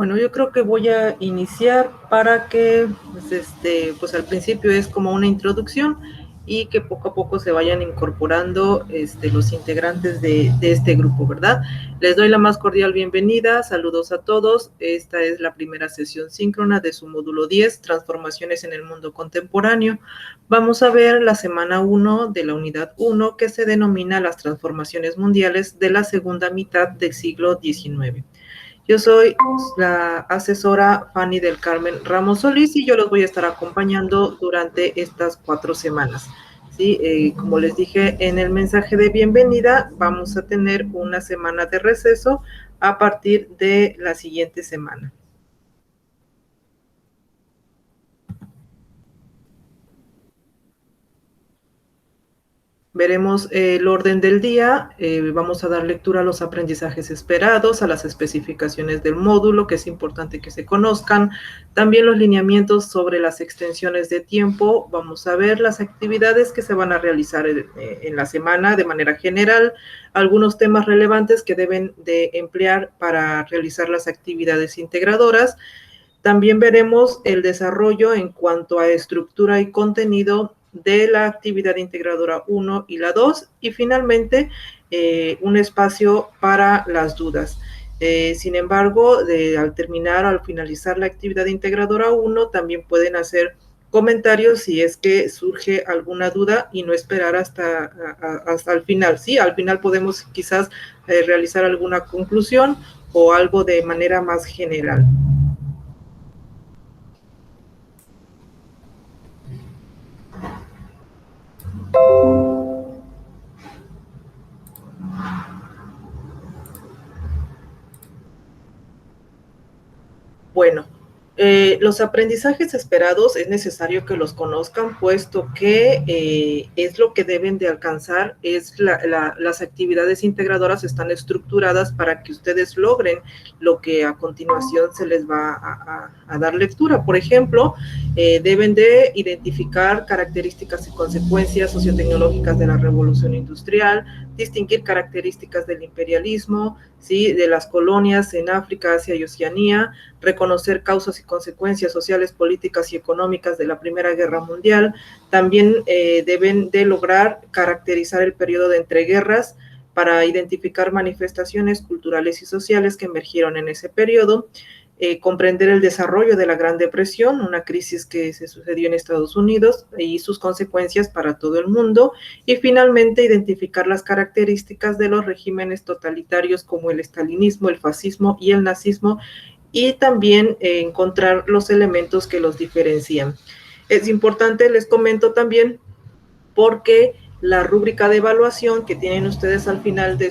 Bueno, yo creo que voy a iniciar para que, pues al principio es como una introducción y que poco a poco se vayan incorporando los integrantes de este grupo, ¿verdad? Les doy la más cordial bienvenida, saludos a todos. Esta es la primera sesión síncrona de su módulo 10, Transformaciones en el Mundo Contemporáneo. Vamos a ver la semana 1 de la unidad 1, que se denomina las transformaciones mundiales de la segunda mitad del siglo XIX. Yo soy la asesora Fanny del Carmen Ramos Solís y yo los voy a estar acompañando durante estas 4 semanas. ¿Sí? Como les dije en el mensaje de bienvenida, vamos a tener una semana de receso a partir de la siguiente semana. Veremos el orden del día, vamos a dar lectura a los aprendizajes esperados, a las especificaciones del módulo, que es importante que se conozcan, también los lineamientos sobre las extensiones de tiempo, vamos a ver las actividades que se van a realizar en la semana de manera general, algunos temas relevantes que deben de emplear para realizar las actividades integradoras. También veremos el desarrollo en cuanto a estructura y contenido de la actividad integradora 1 y la 2 y finalmente un espacio para las dudas. Sin embargo, al finalizar la actividad integradora 1, también pueden hacer comentarios si es que surge alguna duda y no esperar hasta el final. Sí, al final podemos quizás realizar alguna conclusión o algo de manera más general. Bueno, los aprendizajes esperados es necesario que los conozcan, puesto que es lo que deben de alcanzar, las actividades integradoras están estructuradas para que ustedes logren lo que a continuación se les va a dar lectura. Por ejemplo, deben de identificar características y consecuencias sociotecnológicas de la revolución industrial, distinguir características del imperialismo, ¿sí?, de las colonias en África, Asia y Oceanía, reconocer causas y consecuencias sociales, políticas y económicas de la Primera Guerra Mundial. También deben de lograr caracterizar el periodo de entreguerras para identificar manifestaciones culturales y sociales que emergieron en ese periodo, comprender el desarrollo de la Gran Depresión, una crisis que se sucedió en Estados Unidos y sus consecuencias para todo el mundo, y finalmente identificar las características de los regímenes totalitarios como el estalinismo, el fascismo y el nazismo, y también encontrar los elementos que los diferencian. Es importante, les comento también, porque la rúbrica de evaluación que tienen ustedes al final de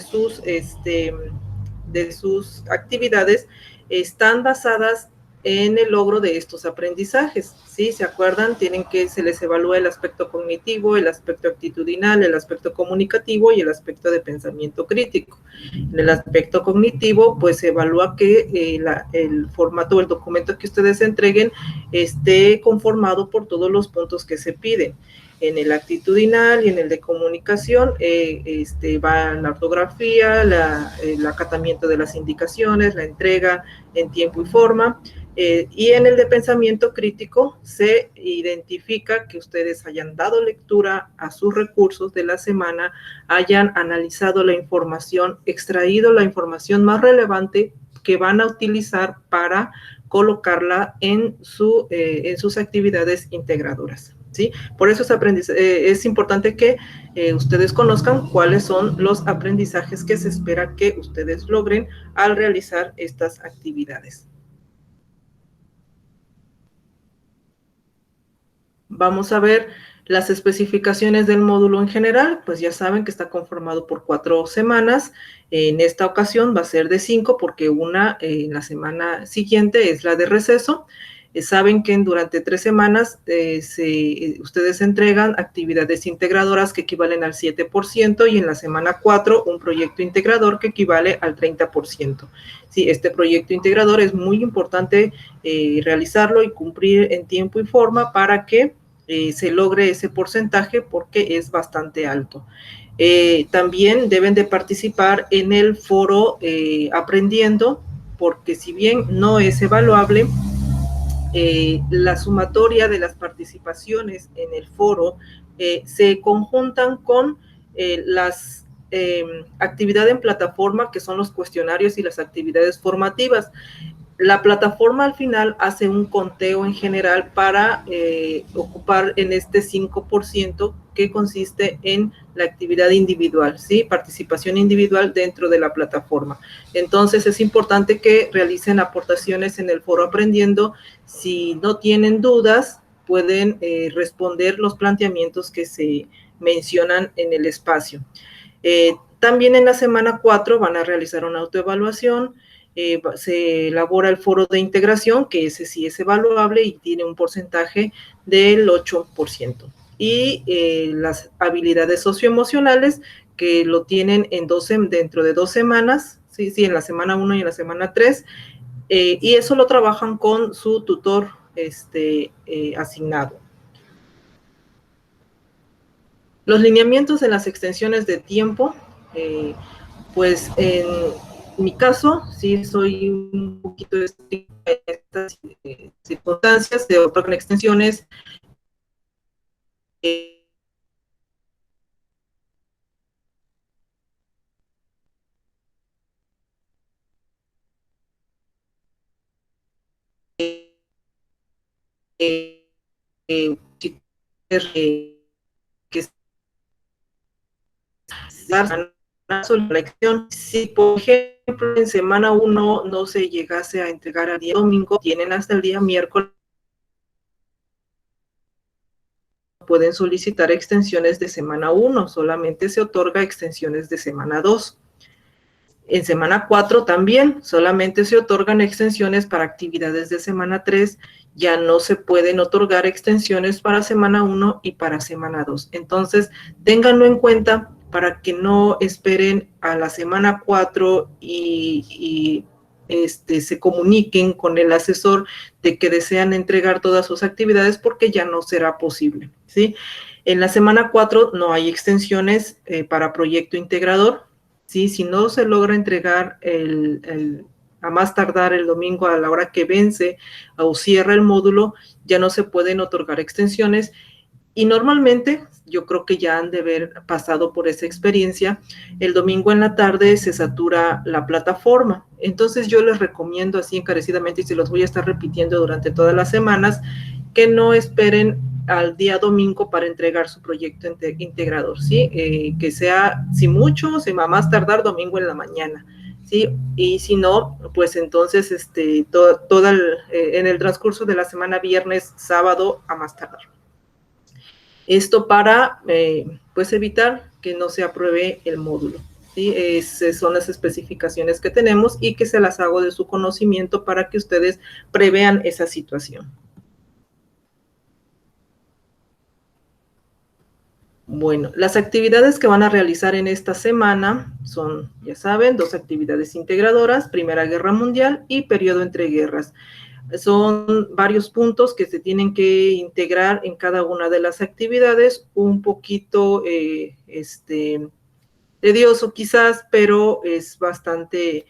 sus actividades están basadas en el logro de estos aprendizajes, ¿sí? ¿Se acuerdan? Se les evalúa el aspecto cognitivo, el aspecto actitudinal, el aspecto comunicativo y el aspecto de pensamiento crítico. En el aspecto cognitivo, pues se evalúa que el formato, el documento que ustedes entreguen esté conformado por todos los puntos que se piden. En el actitudinal y en el de comunicación va la ortografía, el acatamiento de las indicaciones, la entrega en tiempo y forma, y en el de pensamiento crítico se identifica que ustedes hayan dado lectura a sus recursos de la semana, hayan analizado la información, extraído la información más relevante que van a utilizar para colocarla en sus actividades integradoras. ¿Sí? Por eso es importante que ustedes conozcan cuáles son los aprendizajes que se espera que ustedes logren al realizar estas actividades. Vamos a ver las especificaciones del módulo en general, pues ya saben que está conformado por 4 semanas. En esta ocasión va a ser de 5 porque una en la semana siguiente es la de receso. Saben que durante 3 semanas ustedes entregan actividades integradoras que equivalen al 7% y en la semana 4 un proyecto integrador que equivale al 30%. Sí, este proyecto integrador es muy importante realizarlo y cumplir en tiempo y forma para que se logre ese porcentaje porque es bastante alto. También deben de participar en el foro Aprendiendo, porque si bien no es evaluable, la sumatoria de las participaciones en el foro se conjuntan con las actividades en plataforma, que son los cuestionarios y las actividades formativas. La plataforma al final hace un conteo en general para ocupar en este 5% que consiste en la actividad individual, ¿sí? Participación individual dentro de la plataforma. Entonces es importante que realicen aportaciones en el foro Aprendiendo. Si no tienen dudas, pueden responder los planteamientos que se mencionan en el espacio. También en la semana 4 van a realizar una autoevaluación. Se elabora el foro de integración, que ese sí es evaluable y tiene un porcentaje del 8%. Y las habilidades socioemocionales, que lo tienen dentro de 2 semanas, sí, en la semana 1 y en la semana 3, y eso lo trabajan con su tutor asignado. Los lineamientos en las extensiones de tiempo, pues en mi caso, sí soy un poquito estricta en estas circunstancias, se otorgan extensiones eh, eh, eh, que la elección. Si, por ejemplo, en semana 1 no se llegase a entregar al día domingo, tienen hasta el día miércoles, pueden solicitar extensiones de semana 1, solamente se otorga extensiones de semana 2. En semana 4 también solamente se otorgan extensiones para actividades de semana 3, ya no se pueden otorgar extensiones para semana 1 y para semana 2. Entonces, ténganlo en cuenta para que no esperen a la semana 4 y se comuniquen con el asesor de que desean entregar todas sus actividades, porque ya no será posible, ¿sí? En la semana 4 no hay extensiones para proyecto integrador. Sí, si no se logra entregar a más tardar el domingo a la hora que vence o cierra el módulo, ya no se pueden otorgar extensiones. Y normalmente, yo creo que ya han de haber pasado por esa experiencia, el domingo en la tarde se satura la plataforma. Entonces yo les recomiendo así encarecidamente, y se los voy a estar repitiendo durante todas las semanas, que no esperen al día domingo para entregar su proyecto integrador, ¿sí? Que sea, si mucho, si va a más tardar, domingo en la mañana, ¿sí? Y si no, pues entonces en el transcurso de la semana, viernes, sábado, a más tardar. Esto para pues evitar que no se apruebe el módulo. ¿Sí? Esas son las especificaciones que tenemos y que se las hago de su conocimiento para que ustedes prevean esa situación. Bueno, las actividades que van a realizar en esta semana son, ya saben, 2 actividades integradoras: Primera Guerra Mundial y Periodo entre guerras. Son varios puntos que se tienen que integrar en cada una de las actividades, un poquito tedioso quizás, pero es bastante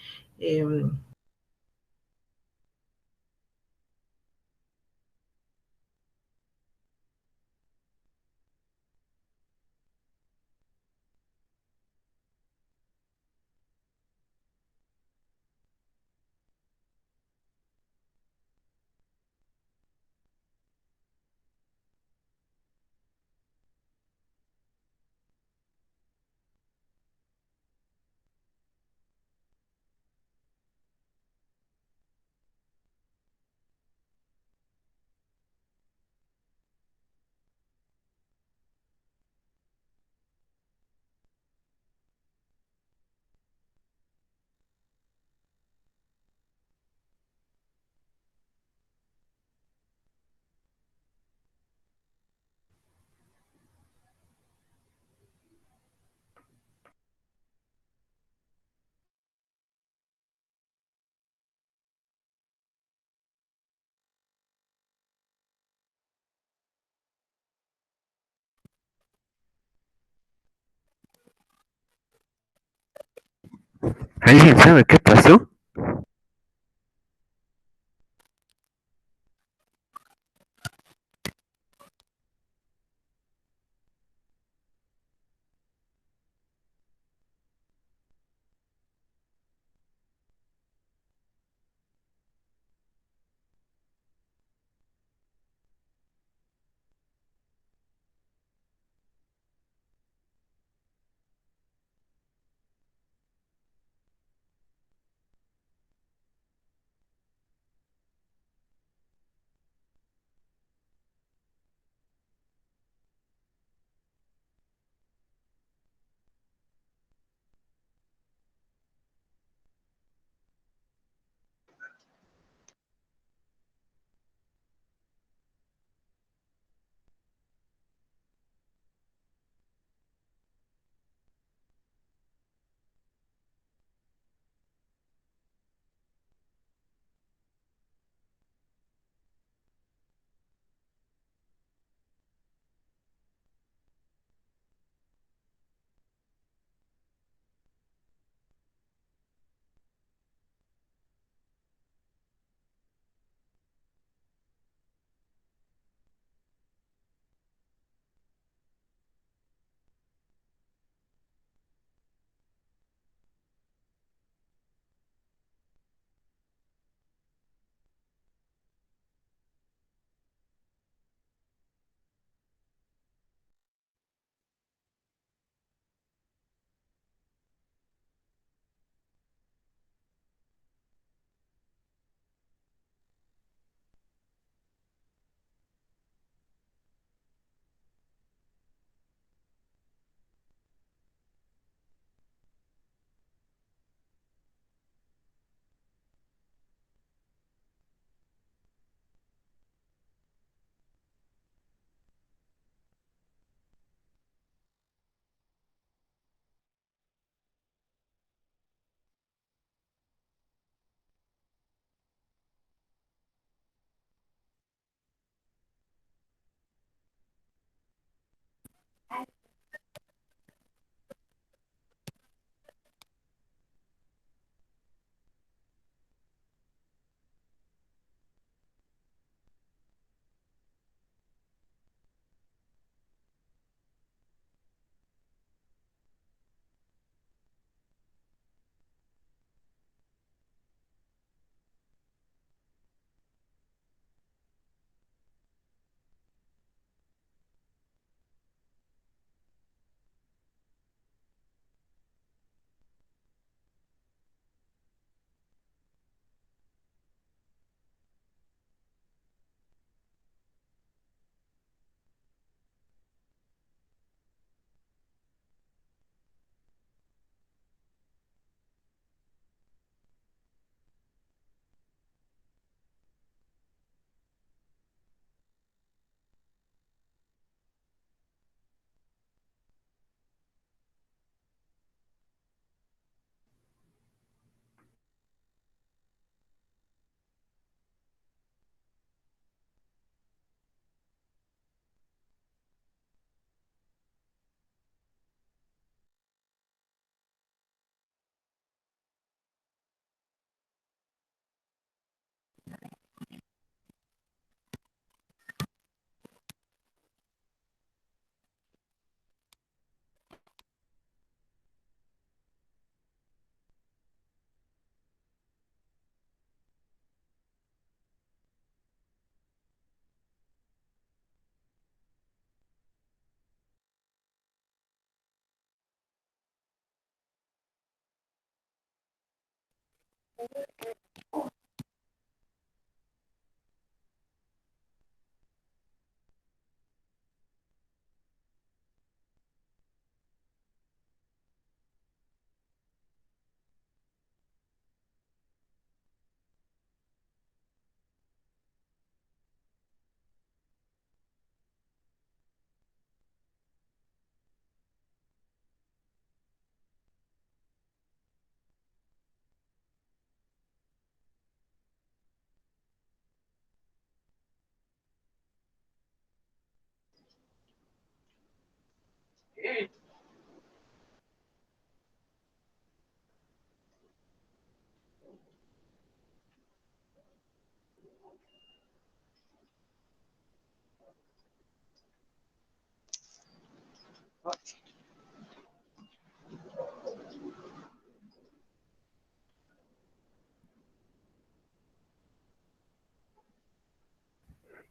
¿Alguien sabe qué pasó?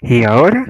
¿Y ahora?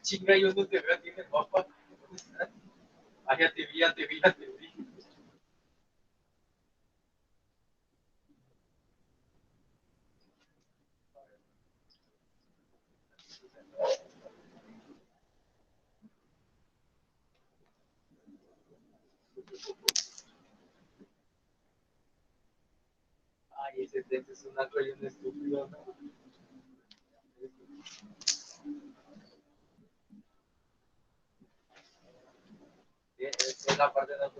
Chinga, yo no te veo a ti en el mapa. Ah, ya te vi, ya te vi, ya te vi. Ay, ese test es una cosa un estúpido, ¿no? Es la parte de la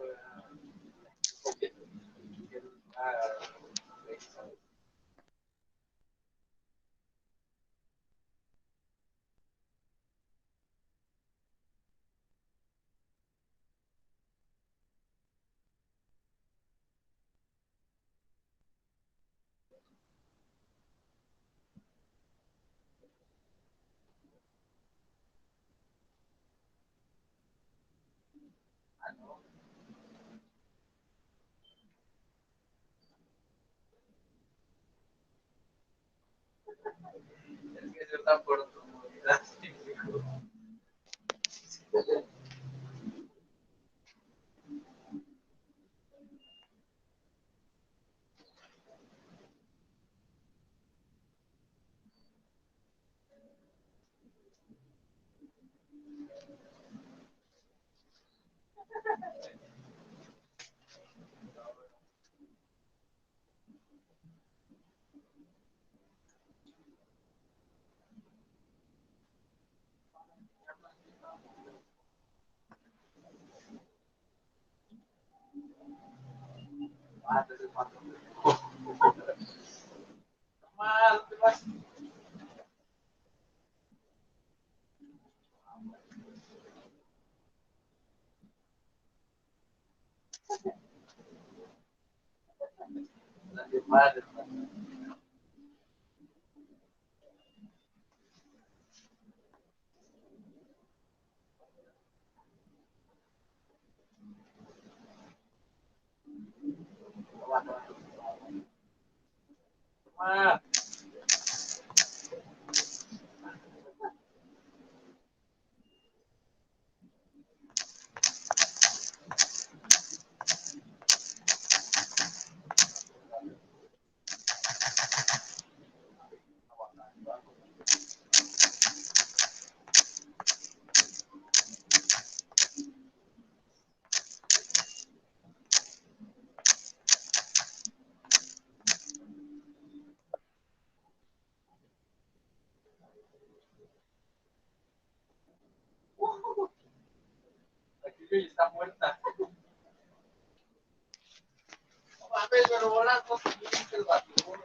es que es una oportunidad. Ah, entonces mato. Más, te vas. Madre, más. Y está muerta. No mames, pero bolas no se el batidor.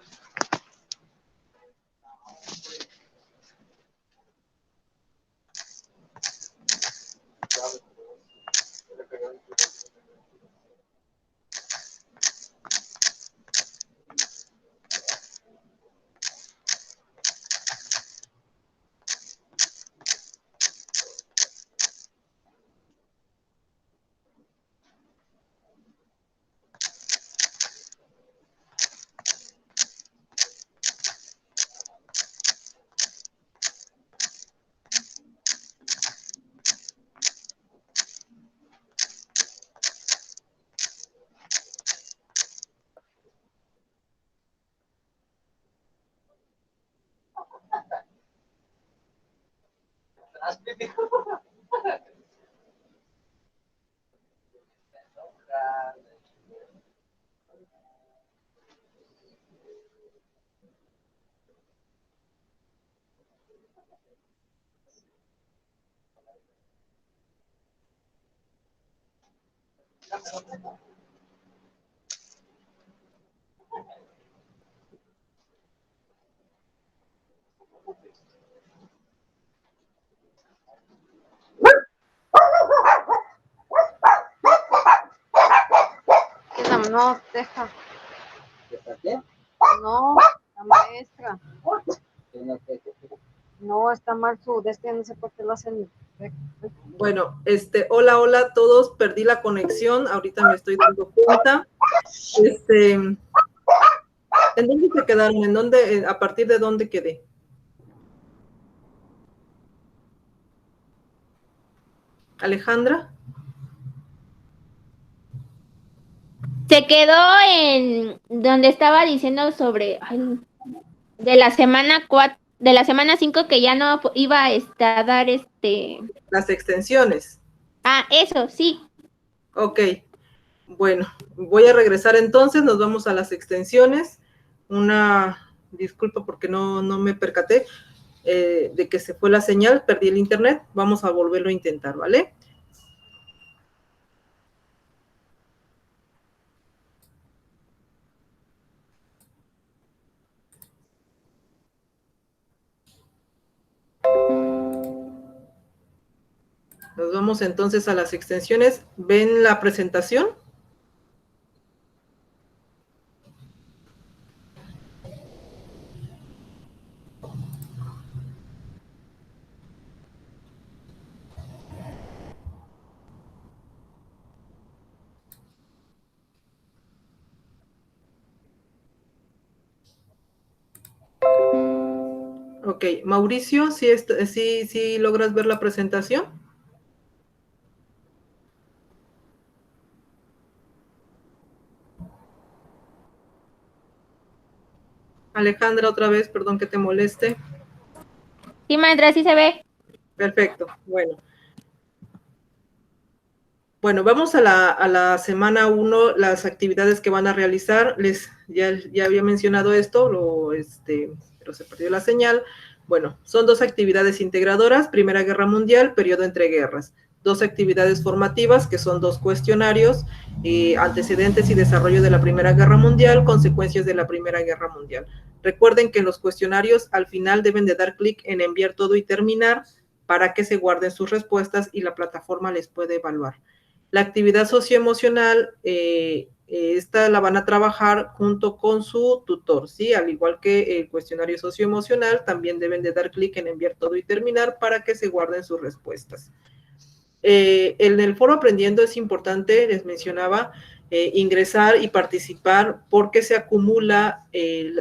No, deja. ¿Está qué? No, la maestra. No, está mal su no sé por qué lo hacen. Bueno, hola a todos, perdí la conexión, ahorita me estoy dando cuenta. ¿En dónde se quedaron? ¿En dónde, a partir de dónde quedé? Alejandra. Se quedó en donde estaba diciendo sobre de la semana 4, de la semana 5 que ya no iba a dar Las extensiones. Ah, eso, sí. Ok, bueno, voy a regresar entonces, nos vamos a las extensiones. Una disculpa porque no me percaté de que se fue la señal, perdí el internet, vamos a volverlo a intentar, ¿vale? Nos vamos entonces a las extensiones. ¿Ven la presentación? Ok, Mauricio, ¿sí logras ver la presentación? Alejandra, otra vez, perdón que te moleste. Sí, maestra, sí se ve. Perfecto, bueno. Bueno, vamos a la semana 1, las actividades que van a realizar. Ya había mencionado esto, pero se perdió la señal. Bueno, son 2 actividades integradoras, Primera Guerra Mundial, periodo entre guerras. 2 actividades formativas, que son 2 cuestionarios, antecedentes y desarrollo de la Primera Guerra Mundial, consecuencias de la Primera Guerra Mundial. Recuerden que en los cuestionarios al final deben de dar clic en enviar todo y terminar para que se guarden sus respuestas y la plataforma les puede evaluar. La actividad socioemocional, esta la van a trabajar junto con su tutor, ¿sí? Al igual que el cuestionario socioemocional, también deben de dar clic en enviar todo y terminar para que se guarden sus respuestas. En el foro Aprendiendo es importante, les mencionaba, ingresar y participar porque se acumula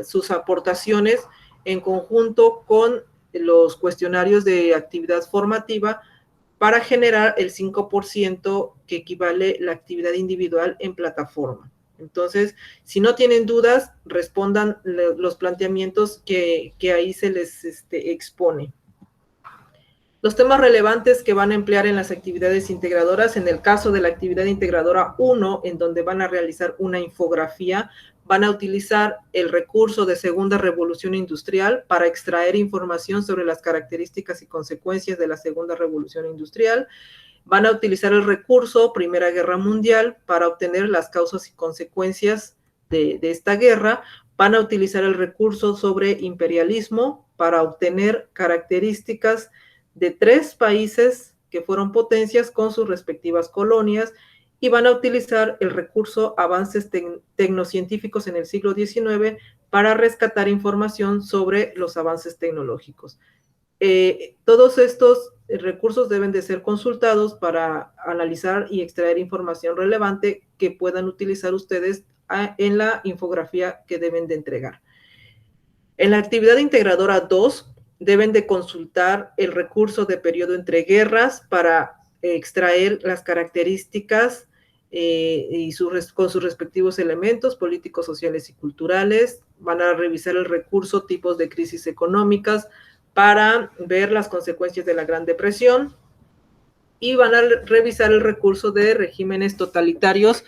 sus aportaciones en conjunto con los cuestionarios de actividad formativa para generar el 5% que equivale la actividad individual en plataforma. Entonces, si no tienen dudas, respondan los planteamientos que ahí se les expone. Los temas relevantes que van a emplear en las actividades integradoras, en el caso de la actividad integradora 1, en donde van a realizar una infografía, van a utilizar el recurso de Segunda Revolución Industrial para extraer información sobre las características y consecuencias de la Segunda Revolución Industrial. Van a utilizar el recurso Primera Guerra Mundial para obtener las causas y consecuencias de esta guerra. Van a utilizar el recurso sobre imperialismo para obtener características de 3 países que fueron potencias con sus respectivas colonias, y van a utilizar el recurso avances tecnocientíficos en el siglo XIX para rescatar información sobre los avances tecnológicos. Todos estos recursos deben de ser consultados para analizar y extraer información relevante que puedan utilizar ustedes en la infografía que deben de entregar. En la actividad integradora 2, deben de consultar el recurso de periodo entre guerras para extraer las características con sus respectivos elementos políticos, sociales y culturales. Van a revisar el recurso tipos de crisis económicas para ver las consecuencias de la Gran Depresión, y van a revisar el recurso de regímenes totalitarios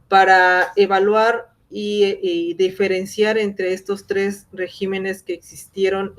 para evaluar y diferenciar entre estos 3 regímenes que existieron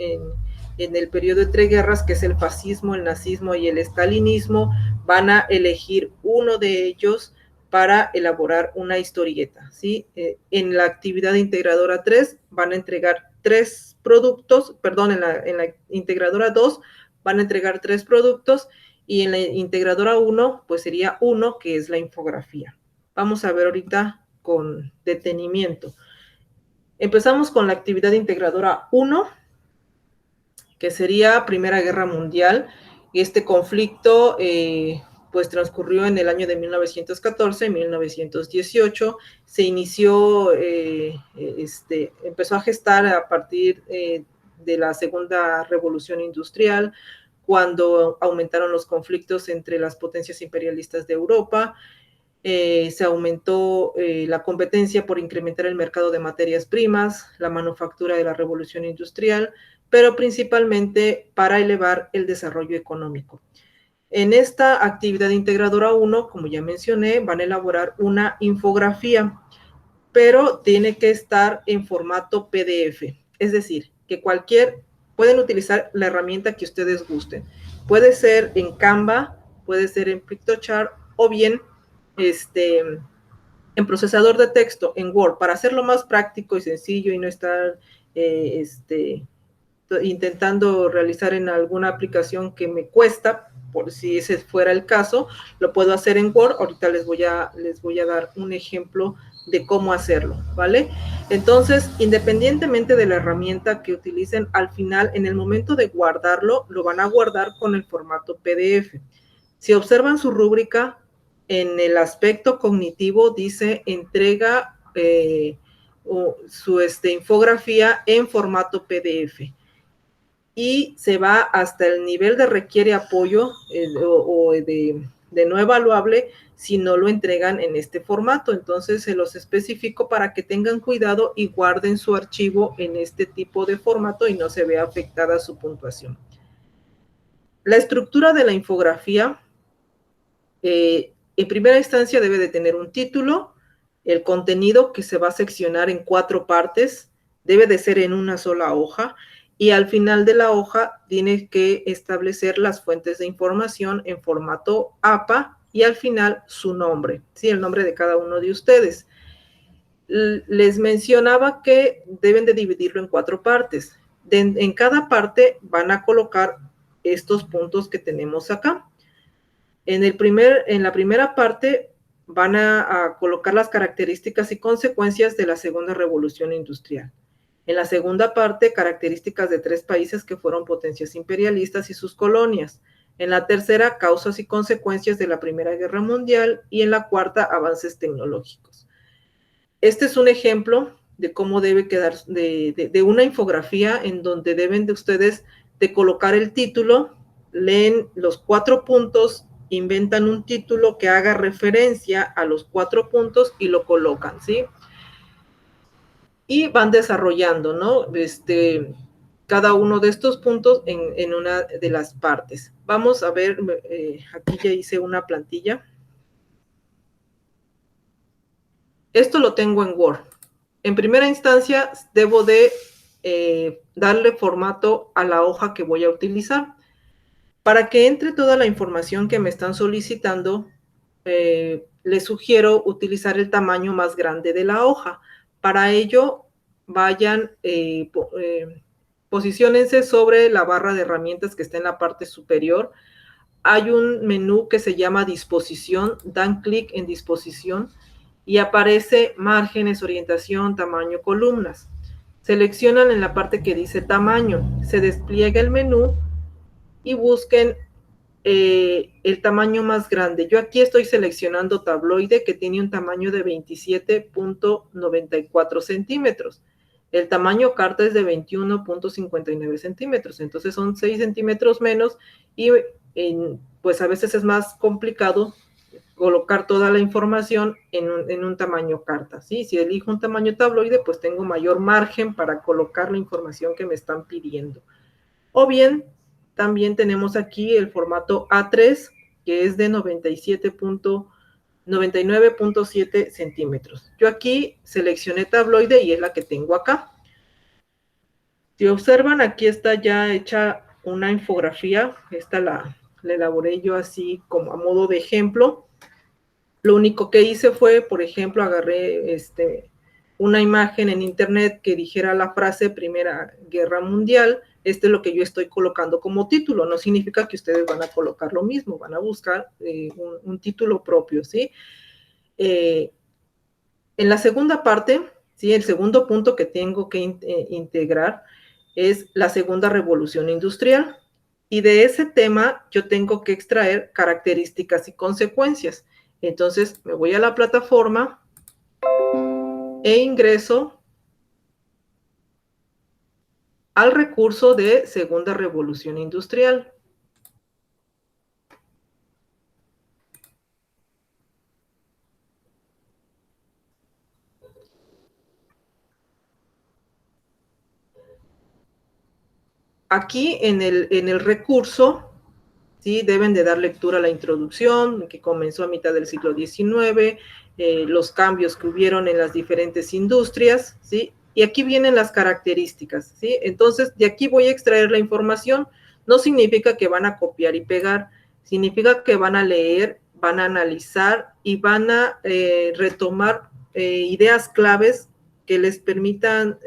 en el periodo entre guerras, que es el fascismo, el nazismo y el estalinismo. Van a elegir uno de ellos para elaborar una historieta, ¿sí? En la actividad integradora 3 van a entregar 3 productos, perdón, en la integradora 2 van a entregar 3 productos, y en la integradora 1, pues sería 1, que es la infografía. Vamos a ver ahorita con detenimiento. Empezamos con la actividad integradora 1, que sería Primera Guerra Mundial. Este conflicto pues transcurrió en el año de 1914, 1918, se inició, empezó a gestar a partir de la Segunda Revolución Industrial, cuando aumentaron los conflictos entre las potencias imperialistas de Europa. Se aumentó la competencia por incrementar el mercado de materias primas, la manufactura de la Revolución Industrial, pero principalmente para elevar el desarrollo económico. En esta actividad integradora 1, como ya mencioné, van a elaborar una infografía, pero tiene que estar en formato PDF, es decir, que pueden utilizar la herramienta que ustedes gusten. Puede ser en Canva, puede ser en Piktochart, o bien en procesador de texto, en Word, para hacerlo más práctico y sencillo y no estar intentando realizar en alguna aplicación que me cuesta. Por si ese fuera el caso, lo puedo hacer en Word. Ahorita les voy a dar un ejemplo de cómo hacerlo, ¿vale? Entonces, independientemente de la herramienta que utilicen, al final, en el momento de guardarlo, lo van a guardar con el formato PDF. Si observan su rúbrica, en el aspecto cognitivo dice entrega su infografía en formato PDF. Y se va hasta el nivel de requiere apoyo o de no evaluable si no lo entregan en este formato. Entonces se los especifico para que tengan cuidado y guarden su archivo en este tipo de formato y no se vea afectada su puntuación. La estructura de la infografía, en primera instancia debe de tener un título, el contenido que se va a seccionar en 4 partes, debe de ser en una sola hoja, y al final de la hoja tiene que establecer las fuentes de información en formato APA y al final su nombre, ¿sí? El nombre de cada uno de ustedes. Les mencionaba que deben de dividirlo en 4 partes. En cada parte van a colocar estos puntos que tenemos acá. En la primera parte van a colocar las características y consecuencias de la Segunda Revolución Industrial. En la segunda parte, características de 3 países que fueron potencias imperialistas y sus colonias. En la tercera, causas y consecuencias de la Primera Guerra Mundial. Y en la cuarta, avances tecnológicos. Este es un ejemplo de cómo debe quedar, de una infografía en donde deben de ustedes de colocar el título, leen los 4 puntos, inventan un título que haga referencia a los 4 puntos y lo colocan, ¿sí? Y van desarrollando, ¿no? Cada uno de estos puntos en una de las partes. Vamos a ver, aquí ya hice una plantilla. Esto lo tengo en Word. En primera instancia, debo de darle formato a la hoja que voy a utilizar. Para que entre toda la información que me están solicitando, les sugiero utilizar el tamaño más grande de la hoja. Para ello, vayan, posiciónense sobre la barra de herramientas que está en la parte superior. Hay un menú que se llama disposición, dan clic en disposición y aparece márgenes, orientación, tamaño, columnas. Seleccionan en la parte que dice tamaño, se despliega el menú y busquen el tamaño más grande. Yo aquí estoy seleccionando tabloide, que tiene un tamaño de 27.94 centímetros. El tamaño carta es de 21.59 centímetros, entonces son 6 centímetros menos y pues a veces es más complicado colocar toda la información en un tamaño carta, ¿sí? Si elijo un tamaño tabloide, pues tengo mayor margen para colocar la información que me están pidiendo. O bien, también tenemos aquí el formato A3, que es de 99.7 centímetros. Yo aquí seleccioné tabloide y es la que tengo acá. Si observan, aquí está ya hecha una infografía. Esta la elaboré yo así como a modo de ejemplo. Lo único que hice fue, por ejemplo, agarré una imagen en internet que dijera la frase Primera Guerra Mundial. Este es lo que yo estoy colocando como título. No significa que ustedes van a colocar lo mismo, van a buscar un título propio, ¿sí? En la segunda parte, ¿sí? El segundo punto que tengo que integrar es la segunda revolución industrial. Y de ese tema yo tengo que extraer características y consecuencias. Entonces me voy a la plataforma e ingreso al recurso de segunda revolución industrial. Aquí en el recurso, ¿sí? Deben de dar lectura a la introducción, que comenzó a mitad del siglo XIX, los cambios que hubieron en las diferentes industrias, ¿sí? Y aquí vienen las características, ¿sí? Entonces, de aquí voy a extraer la información. No significa que van a copiar y pegar, significa que van a leer, van a analizar y van a retomar ideas claves que les permitan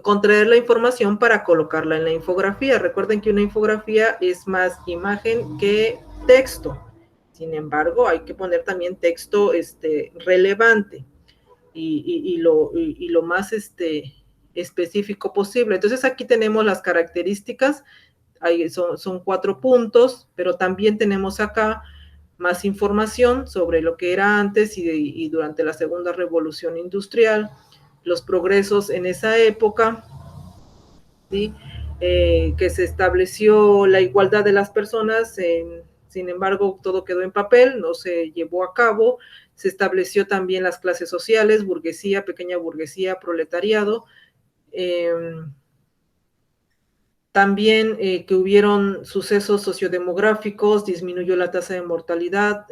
contraer la información para colocarla en la infografía. Recuerden que una infografía es más imagen que texto. Sin embargo, hay que poner también texto relevante y lo más específico posible. Entonces, aquí tenemos las características. Son 4 puntos, pero también tenemos acá más información sobre lo que era antes y durante la segunda revolución industrial, los progresos en esa época, ¿sí? Que se estableció la igualdad de las personas, sin embargo, todo quedó en papel, no se llevó a cabo. Se estableció también las clases sociales, burguesía, pequeña burguesía, proletariado. También que hubieron sucesos sociodemográficos, disminuyó la tasa de mortalidad,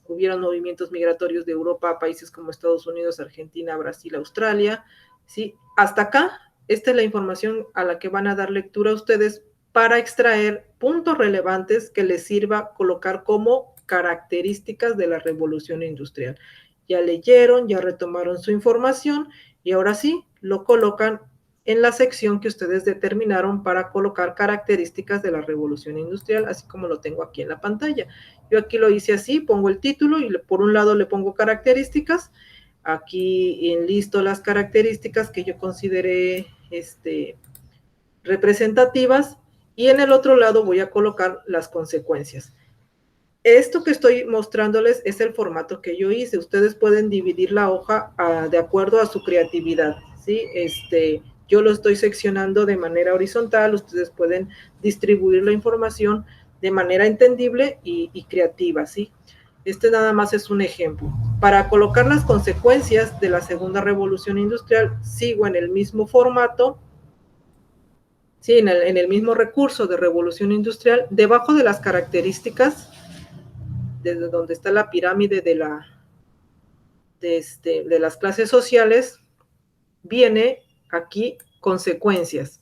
hubieron movimientos migratorios de Europa a países como Estados Unidos, Argentina, Brasil, Australia, ¿sí? Hasta acá, esta es la información a la que van a dar lectura ustedes para extraer puntos relevantes que les sirva colocar como características de la revolución industrial. Ya leyeron, ya retomaron su información y ahora sí, lo colocan en la sección que ustedes determinaron para colocar características de la revolución industrial, así como lo tengo aquí en la pantalla. Yo aquí lo hice así, pongo el título y por un lado le pongo características, aquí enlisto las características que yo consideré representativas y en el otro lado voy a colocar las consecuencias. Esto que estoy mostrándoles es el formato que yo hice. Ustedes pueden dividir la hoja de acuerdo a su creatividad, ¿sí? Yo lo estoy seccionando de manera horizontal, ustedes pueden distribuir la información de manera entendible y creativa, ¿sí? Nada más es un ejemplo. Para colocar las consecuencias de la segunda revolución industrial, sigo en el mismo formato, ¿sí? En el mismo recurso de revolución industrial, debajo de las características, desde donde está la pirámide de las clases sociales, viene aquí consecuencias.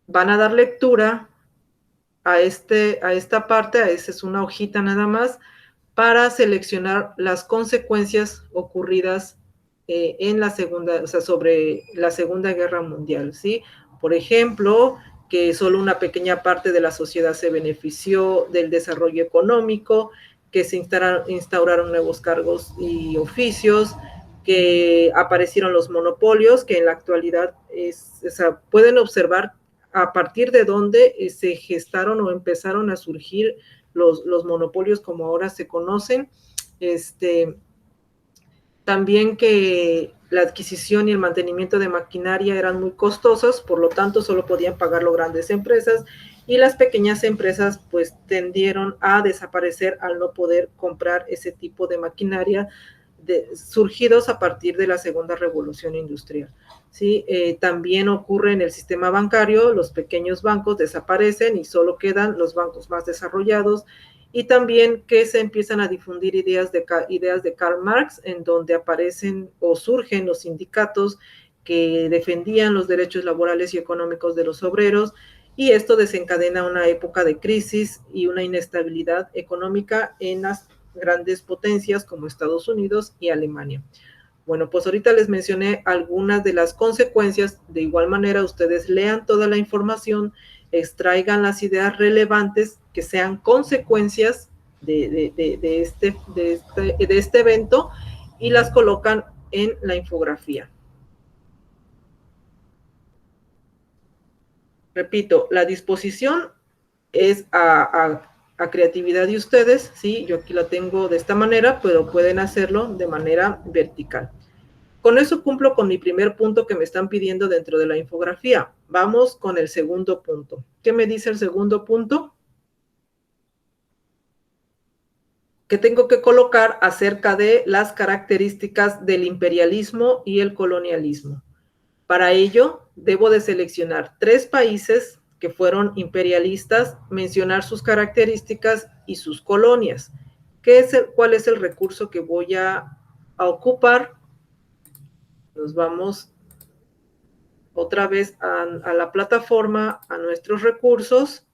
Van a dar lectura a esta parte, esa es una hojita nada más, para seleccionar las consecuencias ocurridas en la segunda, o sea, sobre la Segunda Guerra Mundial, ¿sí? Por ejemplo, que solo una pequeña parte de la sociedad se benefició del desarrollo económico, que se instauraron nuevos cargos y oficios, que aparecieron los monopolios, que en la actualidad o sea, pueden observar a partir de dónde se gestaron o empezaron a surgir los monopolios como ahora se conocen. También que la adquisición y el mantenimiento de maquinaria eran muy costosos, por lo tanto solo podían pagarlo grandes empresas, y las pequeñas empresas pues tendieron a desaparecer al no poder comprar ese tipo de maquinaria surgidos a partir de la segunda revolución industrial. ¿Sí? También ocurre en el sistema bancario, los pequeños bancos desaparecen y solo quedan los bancos más desarrollados, y también que se empiezan a difundir ideas de Karl Marx, en donde aparecen o surgen los sindicatos que defendían los derechos laborales y económicos de los obreros, y esto desencadena una época de crisis y una inestabilidad económica en las grandes potencias como Estados Unidos y Alemania. Bueno, pues ahorita les mencioné algunas de las consecuencias. De igual manera, ustedes lean toda la información, extraigan las ideas relevantes que sean consecuencias de este evento y las colocan en la infografía. Repito, la disposición es a creatividad de ustedes, ¿sí? Yo aquí la tengo de esta manera, pero pueden hacerlo de manera vertical. Con eso cumplo con mi primer punto que me están pidiendo dentro de la infografía. Vamos con el segundo punto. ¿Qué me dice el segundo punto? Que tengo que colocar acerca de las características del imperialismo y el colonialismo. Para ello, debo de seleccionar 3 países que fueron imperialistas, mencionar sus características y sus colonias. ¿Cuál es el recurso que voy a ocupar? Nos vamos otra vez a la plataforma, a nuestros recursos,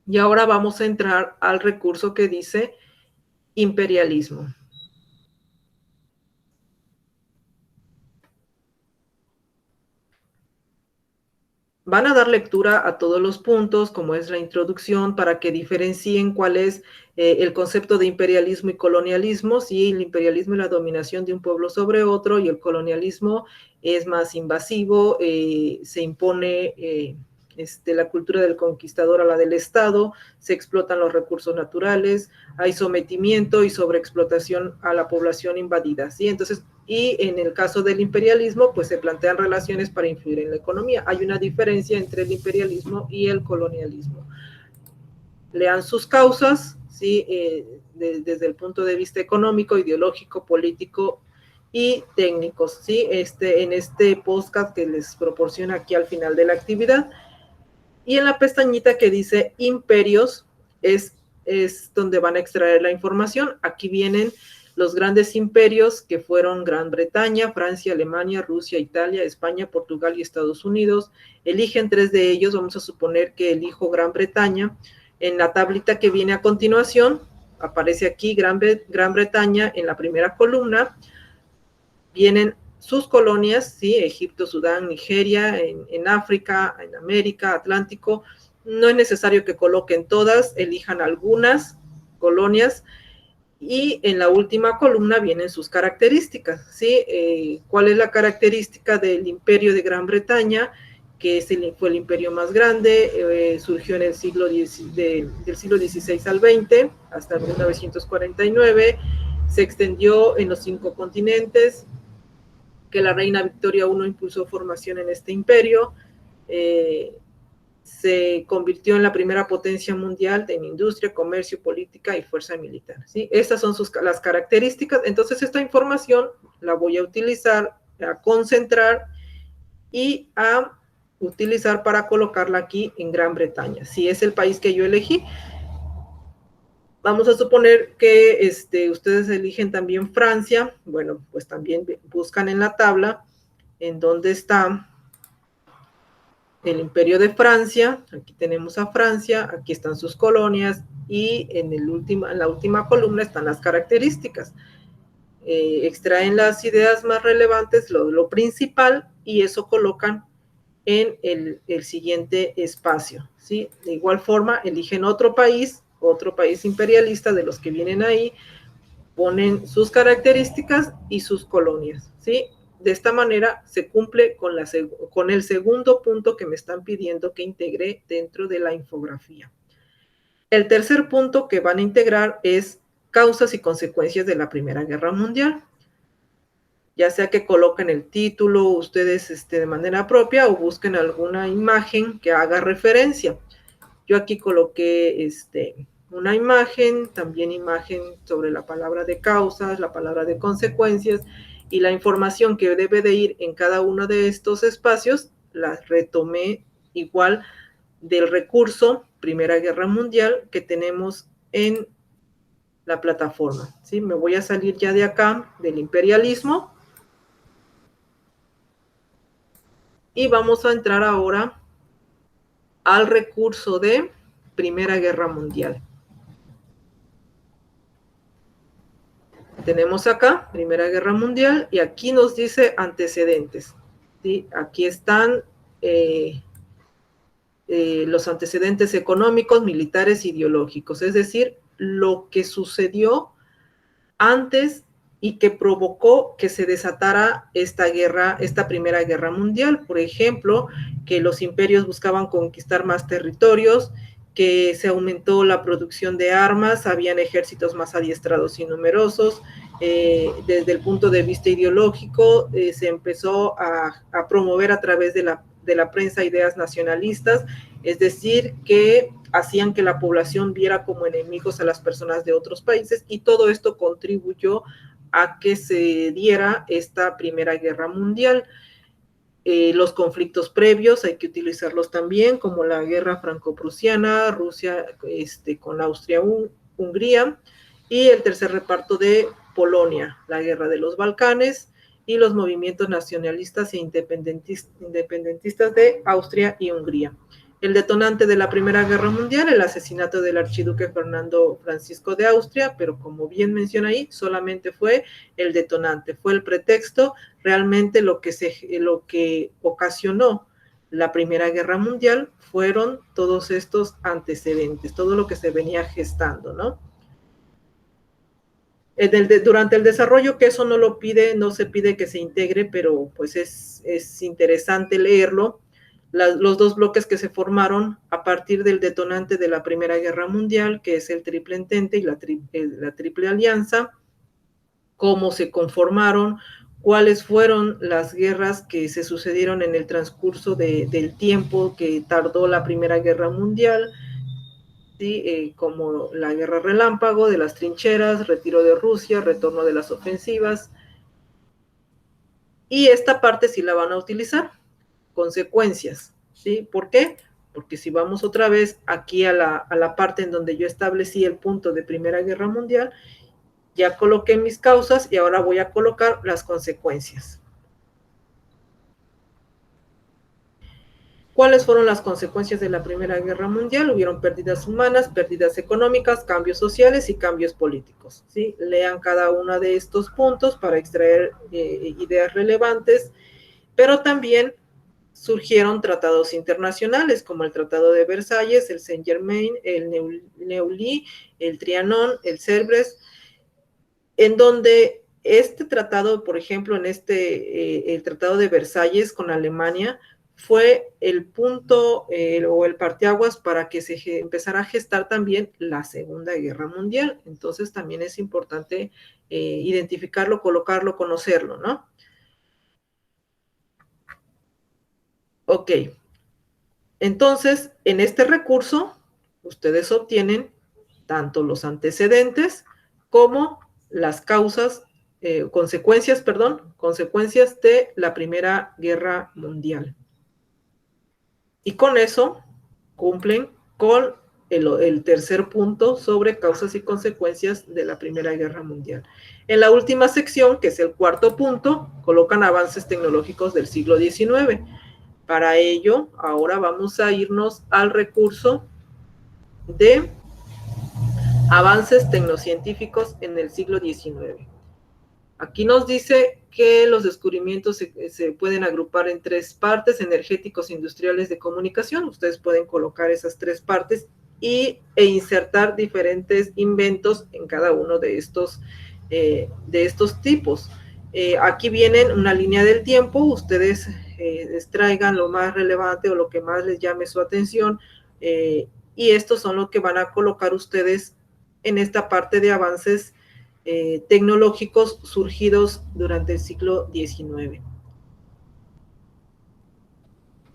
y ahora vamos a entrar al recurso que dice imperialismo. Van a dar lectura a todos los puntos, como es la introducción, para que diferencien cuál es el concepto de imperialismo y colonialismo. Sí, el imperialismo es la dominación de un pueblo sobre otro, y el colonialismo es más invasivo, se impone la cultura del conquistador a la del Estado, se explotan los recursos naturales, hay sometimiento y sobreexplotación a la población invadida, ¿sí? Entonces, y en el caso del imperialismo, pues se plantean relaciones para influir en la economía. Hay una diferencia entre el imperialismo y el colonialismo. Lean sus causas, ¿sí? Desde el punto de vista económico, ideológico, político y técnicos, ¿sí? En este podcast que les proporciona aquí al final de la actividad. Y en la pestañita que dice imperios es donde van a extraer la información. Aquí vienen los grandes imperios que fueron Gran Bretaña, Francia, Alemania, Rusia, Italia, España, Portugal y Estados Unidos. Eligen 3 de ellos, vamos a suponer que elijo Gran Bretaña. En la tablita que viene a continuación, aparece aquí Gran Bretaña en la primera columna. Vienen sus colonias, ¿sí? Egipto, Sudán, Nigeria, en África, en América, Atlántico. No es necesario que coloquen todas, elijan algunas colonias, y en la última columna vienen sus características, ¿sí? ¿Cuál es la característica del imperio de Gran Bretaña? Que fue el imperio más grande, surgió en el siglo del siglo XVI al XX, hasta 1949, se extendió en los 5 continentes, que la reina Victoria I impulsó formación en este imperio, se convirtió en la primera potencia mundial en industria, comercio, política y fuerza militar, ¿sí? Estas son las características. Entonces esta información la voy a utilizar, a concentrar y a utilizar para colocarla aquí en Gran Bretaña, si es el país que yo elegí. Vamos a suponer que ustedes eligen también Francia. Bueno, pues también buscan en la tabla en dónde está el Imperio de Francia, aquí tenemos a Francia, aquí están sus colonias, y en la última columna están las características. Extraen las ideas más relevantes, lo principal, y eso colocan en el siguiente espacio, ¿sí? De igual forma, eligen otro país imperialista de los que vienen ahí, ponen sus características y sus colonias, ¿sí? De esta manera se cumple con el segundo punto que me están pidiendo que integre dentro de la infografía. El tercer punto que van a integrar es causas y consecuencias de la Primera Guerra Mundial. Ya sea que coloquen el título ustedes de manera propia o busquen alguna imagen que haga referencia. Yo aquí coloqué una imagen, también imagen sobre la palabra de causas, la palabra de consecuencias, y la información que debe de ir en cada uno de estos espacios la retomé igual del recurso Primera Guerra Mundial que tenemos en la plataforma, ¿sí? Me voy a salir ya de acá, del imperialismo, y vamos a entrar ahora al recurso de Primera Guerra Mundial. Tenemos acá Primera Guerra Mundial y aquí nos dice antecedentes, ¿sí? Aquí están los antecedentes económicos, militares, ideológicos, es decir, lo que sucedió antes y que provocó que se desatara esta guerra, esta Primera Guerra Mundial. Por ejemplo, que los imperios buscaban conquistar más territorios, que se aumentó la producción de armas, habían ejércitos más adiestrados y numerosos. Desde el punto de vista ideológico, se empezó a promover a través de la prensa ideas nacionalistas, es decir, que hacían que la población viera como enemigos a las personas de otros países, y todo esto contribuyó a que se diera esta Primera Guerra Mundial. Los conflictos previos hay que utilizarlos también, como la guerra franco-prusiana, Rusia con Austria-Hungría, y el tercer reparto de Polonia, la guerra de los Balcanes, y los movimientos nacionalistas e independentistas de Austria y Hungría. El detonante de la Primera Guerra Mundial, el asesinato del archiduque Fernando Francisco de Austria, pero como bien menciona ahí, solamente fue el detonante, fue el pretexto. Realmente lo que ocasionó la Primera Guerra Mundial fueron todos estos antecedentes, todo lo que se venía gestando, ¿no? Durante el desarrollo, que eso no se pide que se integre, pero pues es interesante leerlo. Los dos bloques que se formaron a partir del detonante de la Primera Guerra Mundial, que es el Triple Entente y la Triple Alianza, cómo se conformaron, cuáles fueron las guerras que se sucedieron en el transcurso del tiempo que tardó la Primera Guerra Mundial, ¿sí? Como la Guerra Relámpago, de las trincheras, retiro de Rusia, retorno de las ofensivas. Y esta parte sí la van a utilizar. Consecuencias, ¿sí? ¿Por qué? Porque si vamos otra vez aquí a la parte en donde yo establecí el punto de Primera Guerra Mundial, ya coloqué mis causas y ahora voy a colocar las consecuencias. ¿Cuáles fueron las consecuencias de la Primera Guerra Mundial? Hubieron pérdidas humanas, pérdidas económicas, cambios sociales y cambios políticos, ¿sí? Lean cada uno de estos puntos para extraer ideas relevantes, pero también surgieron tratados internacionales como el Tratado de Versalles, el Saint-Germain, el Neuilly, el Trianon, el Sèvres, en donde este tratado, por ejemplo, el Tratado de Versalles con Alemania, fue el punto o el parteaguas para que se empezara a gestar también la Segunda Guerra Mundial. Entonces también es importante identificarlo, colocarlo, conocerlo, ¿no? Ok. Entonces, en este recurso, ustedes obtienen tanto los antecedentes como las causas, consecuencias de la Primera Guerra Mundial. Y con eso cumplen con el tercer punto sobre causas y consecuencias de la Primera Guerra Mundial. En la última sección, que es el cuarto punto, colocan avances tecnológicos del siglo XIX. Para ello, ahora vamos a irnos al recurso de avances tecnocientíficos en el siglo XIX. Aquí nos dice que los descubrimientos se pueden agrupar en 3 partes: energéticos, industriales, de comunicación. Ustedes pueden colocar esas 3 partes e insertar diferentes inventos en cada uno de estos tipos. Aquí vienen una línea del tiempo. Ustedes extraigan lo más relevante o lo que más les llame su atención, y estos son los que van a colocar ustedes en esta parte de avances tecnológicos surgidos durante el siglo XIX.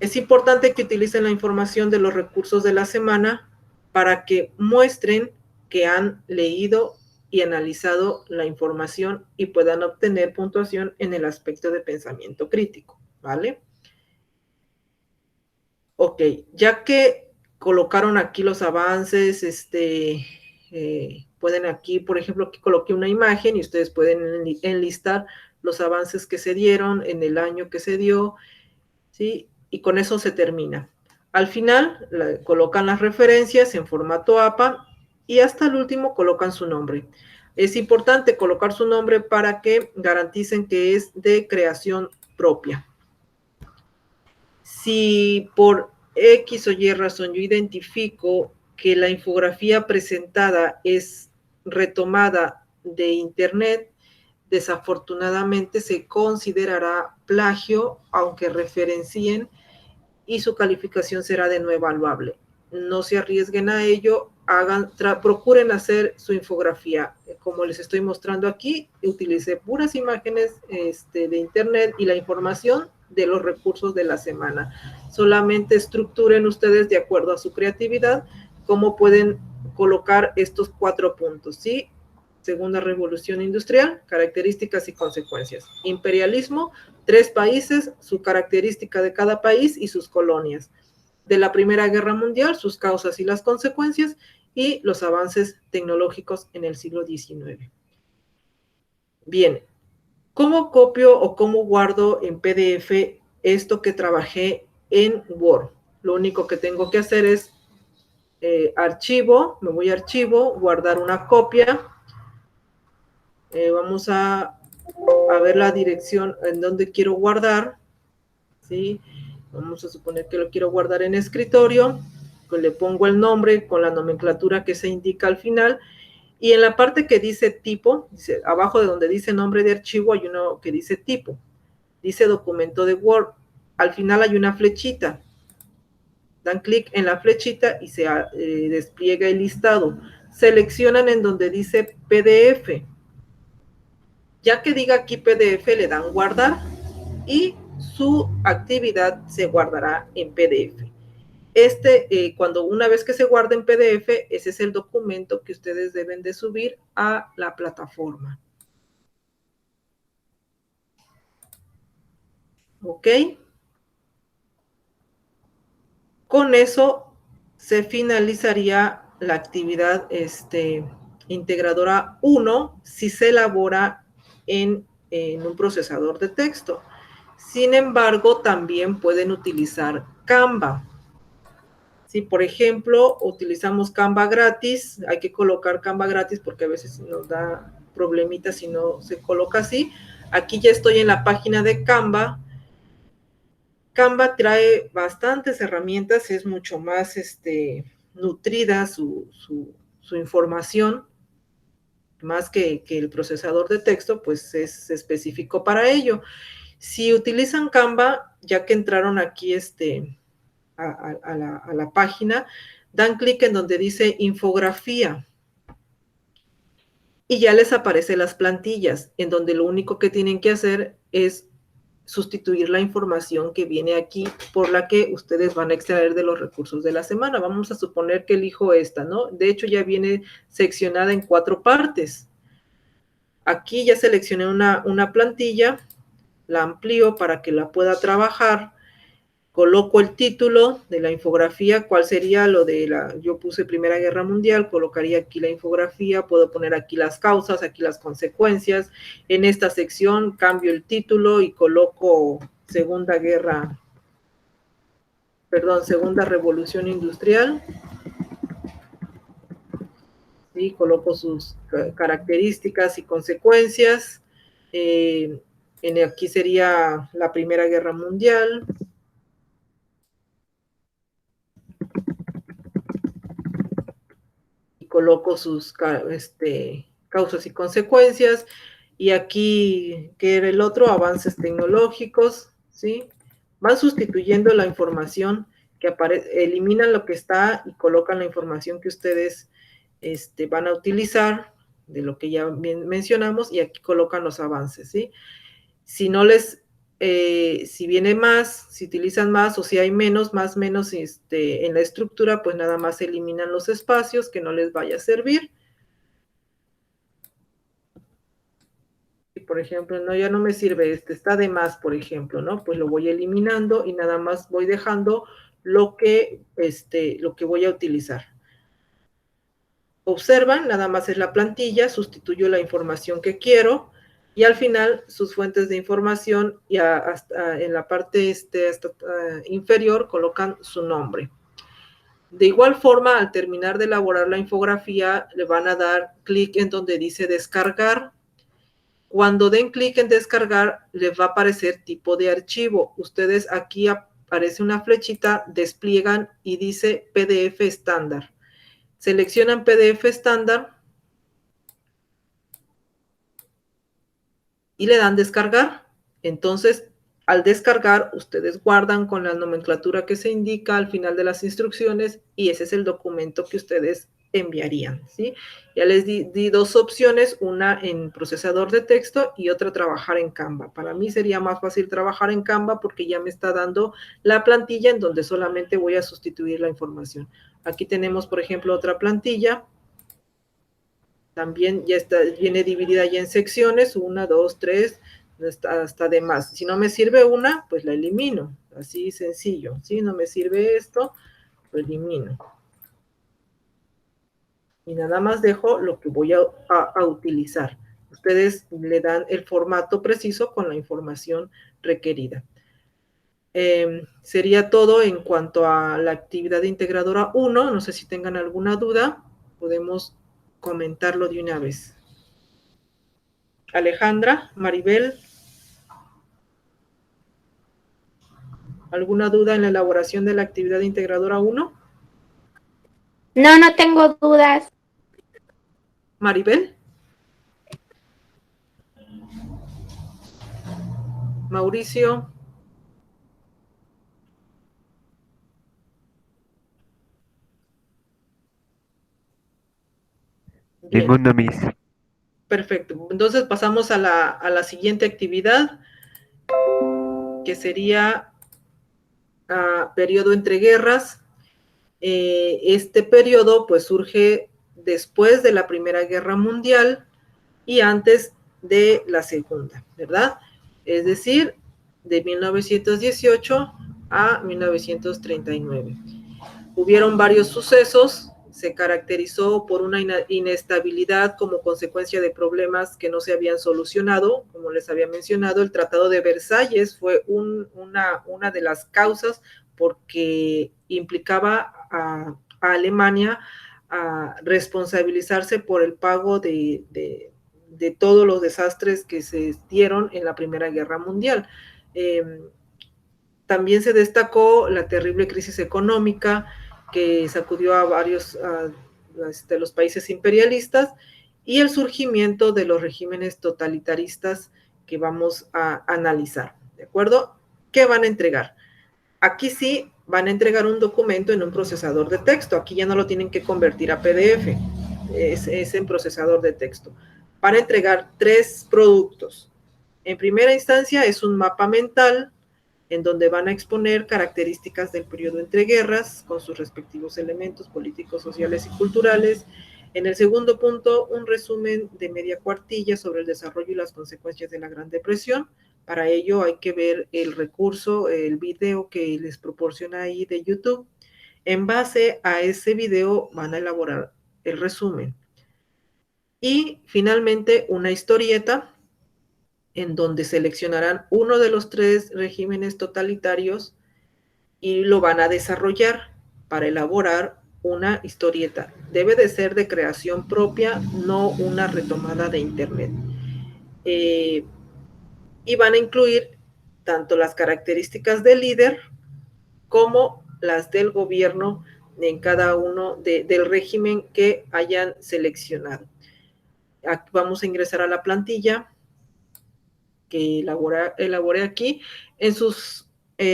Es importante que utilicen la información de los recursos de la semana para que muestren que han leído y analizado la información y puedan obtener puntuación en el aspecto de pensamiento crítico, ¿vale? Ok, ya que colocaron aquí los avances, pueden aquí, por ejemplo, aquí coloqué una imagen y ustedes pueden enlistar los avances que se dieron en el año que se dio, ¿sí? Y con eso se termina. Al final colocan las referencias en formato APA y hasta el último colocan su nombre. Es importante colocar su nombre para que garanticen que es de creación propia. Si por X o Y razón yo identifico que la infografía presentada es retomada de internet, desafortunadamente se considerará plagio, aunque referencien, y su calificación será de no evaluable. No se arriesguen a ello, procuren hacer su infografía. Como les estoy mostrando aquí, utilicé puras imágenes de internet y la información de los recursos de la semana. Solamente estructuren ustedes de acuerdo a su creatividad cómo pueden colocar estos 4 puntos, ¿sí? Segunda revolución industrial, características y consecuencias. Imperialismo, 3 países, su característica de cada país y sus colonias. De la Primera Guerra Mundial, sus causas y las consecuencias, y los avances tecnológicos en el siglo XIX. Bien, ¿cómo copio o cómo guardo en PDF esto que trabajé en Word? Lo único que tengo que hacer es archivo, me voy a archivo, guardar una copia. Vamos a ver la dirección en donde quiero guardar, ¿sí? Vamos a suponer que lo quiero guardar en escritorio, pues le pongo el nombre con la nomenclatura que se indica al final, y en la parte que dice tipo, dice, abajo de donde dice nombre de archivo hay uno que dice tipo, dice documento de Word, al final hay una flechita, dan clic en la flechita y se despliega el listado, seleccionan en donde dice PDF, ya que diga aquí PDF le dan guardar y su actividad se guardará en PDF. Cuando una vez que se guarda en PDF, ese es el documento que ustedes deben de subir a la plataforma. ¿Ok? Con eso se finalizaría la actividad integradora 1 si se elabora en un procesador de texto. Sin embargo, también pueden utilizar Canva. Si, por ejemplo, utilizamos Canva gratis, hay que colocar Canva gratis porque a veces nos da problemitas si no se coloca así. Aquí ya estoy en la página de Canva. Canva trae bastantes herramientas, es mucho más nutrida su información, más que el procesador de texto, pues es específico para ello. Si utilizan Canva, ya que entraron aquí a la página, dan clic en donde dice infografía y ya les aparecen las plantillas, en donde lo único que tienen que hacer es sustituir la información que viene aquí por la que ustedes van a extraer de los recursos de la semana. Vamos a suponer que elijo esta, ¿no? De hecho, ya viene seccionada en 4 partes. Aquí ya seleccioné una plantilla, la amplío para que la pueda trabajar, coloco el título de la infografía, cuál sería lo de yo puse Primera Guerra Mundial, colocaría aquí la infografía, puedo poner aquí las causas, aquí las consecuencias, en esta sección cambio el título y coloco Segunda Guerra Segunda revolución industrial. ¿Sí? Coloco sus características y consecuencias. Aquí sería la Primera Guerra Mundial. Y coloco sus causas y consecuencias. Y aquí, ¿qué era el otro? Avances tecnológicos, ¿sí? Van sustituyendo la información que aparece, eliminan lo que está y colocan la información que ustedes van a utilizar, de lo que ya bien mencionamos, y aquí colocan los avances, ¿sí? Si no les, si viene más, si utilizan más o si hay menos, más, menos en la estructura, pues nada más eliminan los espacios que no les vaya a servir. Por ejemplo, no, ya no me sirve está de más, por ejemplo, ¿no? Pues lo voy eliminando y nada más voy dejando lo que voy a utilizar. Observan, nada más es la plantilla, sustituyo la información que quiero y al final sus fuentes de información y hasta en la parte inferior colocan su nombre. De igual forma, al terminar de elaborar la infografía, le van a dar clic en donde dice descargar. Cuando den clic en descargar, les va a aparecer tipo de archivo. Ustedes aquí aparece una flechita, despliegan y dice PDF estándar. Seleccionan PDF estándar y le dan descargar. Entonces, al descargar, ustedes guardan con la nomenclatura que se indica al final de las instrucciones y ese es el documento que ustedes enviarían, ¿sí? Ya les di dos opciones, una en procesador de texto y otra trabajar en Canva. Para mí sería más fácil trabajar en Canva porque ya me está dando la plantilla en donde solamente voy a sustituir la información. Aquí tenemos, por ejemplo, otra plantilla. También ya viene dividida ya en secciones, 1, 2, 3, hasta de más. Si no me sirve una, pues la elimino, así sencillo. Si no me sirve esto, lo elimino. Y nada más dejo lo que voy a utilizar. Ustedes le dan el formato preciso con la información requerida. Sería todo en cuanto a la actividad integradora 1. No sé si tengan alguna duda, podemos comentarlo de una vez. Alejandra, Maribel, ¿alguna duda en la elaboración de la actividad integradora 1? No, no tengo dudas. Maribel. Mauricio. Bien. Ninguna, Miss. Perfecto. Entonces pasamos a la siguiente actividad, que sería periodo entre guerras. Este periodo pues surge después de la Primera Guerra Mundial y antes de la Segunda, ¿verdad? Es decir, de 1918 a 1939. Hubieron varios sucesos, se caracterizó por una inestabilidad como consecuencia de problemas que no se habían solucionado. Como les había mencionado, el Tratado de Versalles fue una de las causas porque implicaba a Alemania a responsabilizarse por el pago de todos los desastres que se dieron en la Primera Guerra Mundial. También se destacó la terrible crisis económica que sacudió a varios de los países imperialistas y el surgimiento de los regímenes totalitaristas que vamos a analizar, ¿de acuerdo? ¿Qué van a entregar? Aquí sí van a entregar un documento en un procesador de texto, aquí ya no lo tienen que convertir a PDF, es en procesador de texto. Van a entregar 3 productos. En primera instancia es un mapa mental en donde van a exponer características del periodo entre guerras con sus respectivos elementos políticos, sociales y culturales. En el segundo punto, un resumen de media cuartilla sobre el desarrollo y las consecuencias de la Gran Depresión. Para ello hay que ver el recurso, el video que les proporciona ahí de YouTube. En base a ese video van a elaborar el resumen. Y finalmente una historieta en donde seleccionarán uno de los 3 regímenes totalitarios y lo van a desarrollar para elaborar una historieta. Debe de ser de creación propia, no una retomada de internet. Y van a incluir tanto las características del líder como las del gobierno en cada uno del régimen que hayan seleccionado. Aquí vamos a ingresar a la plantilla que elaboré aquí. En sus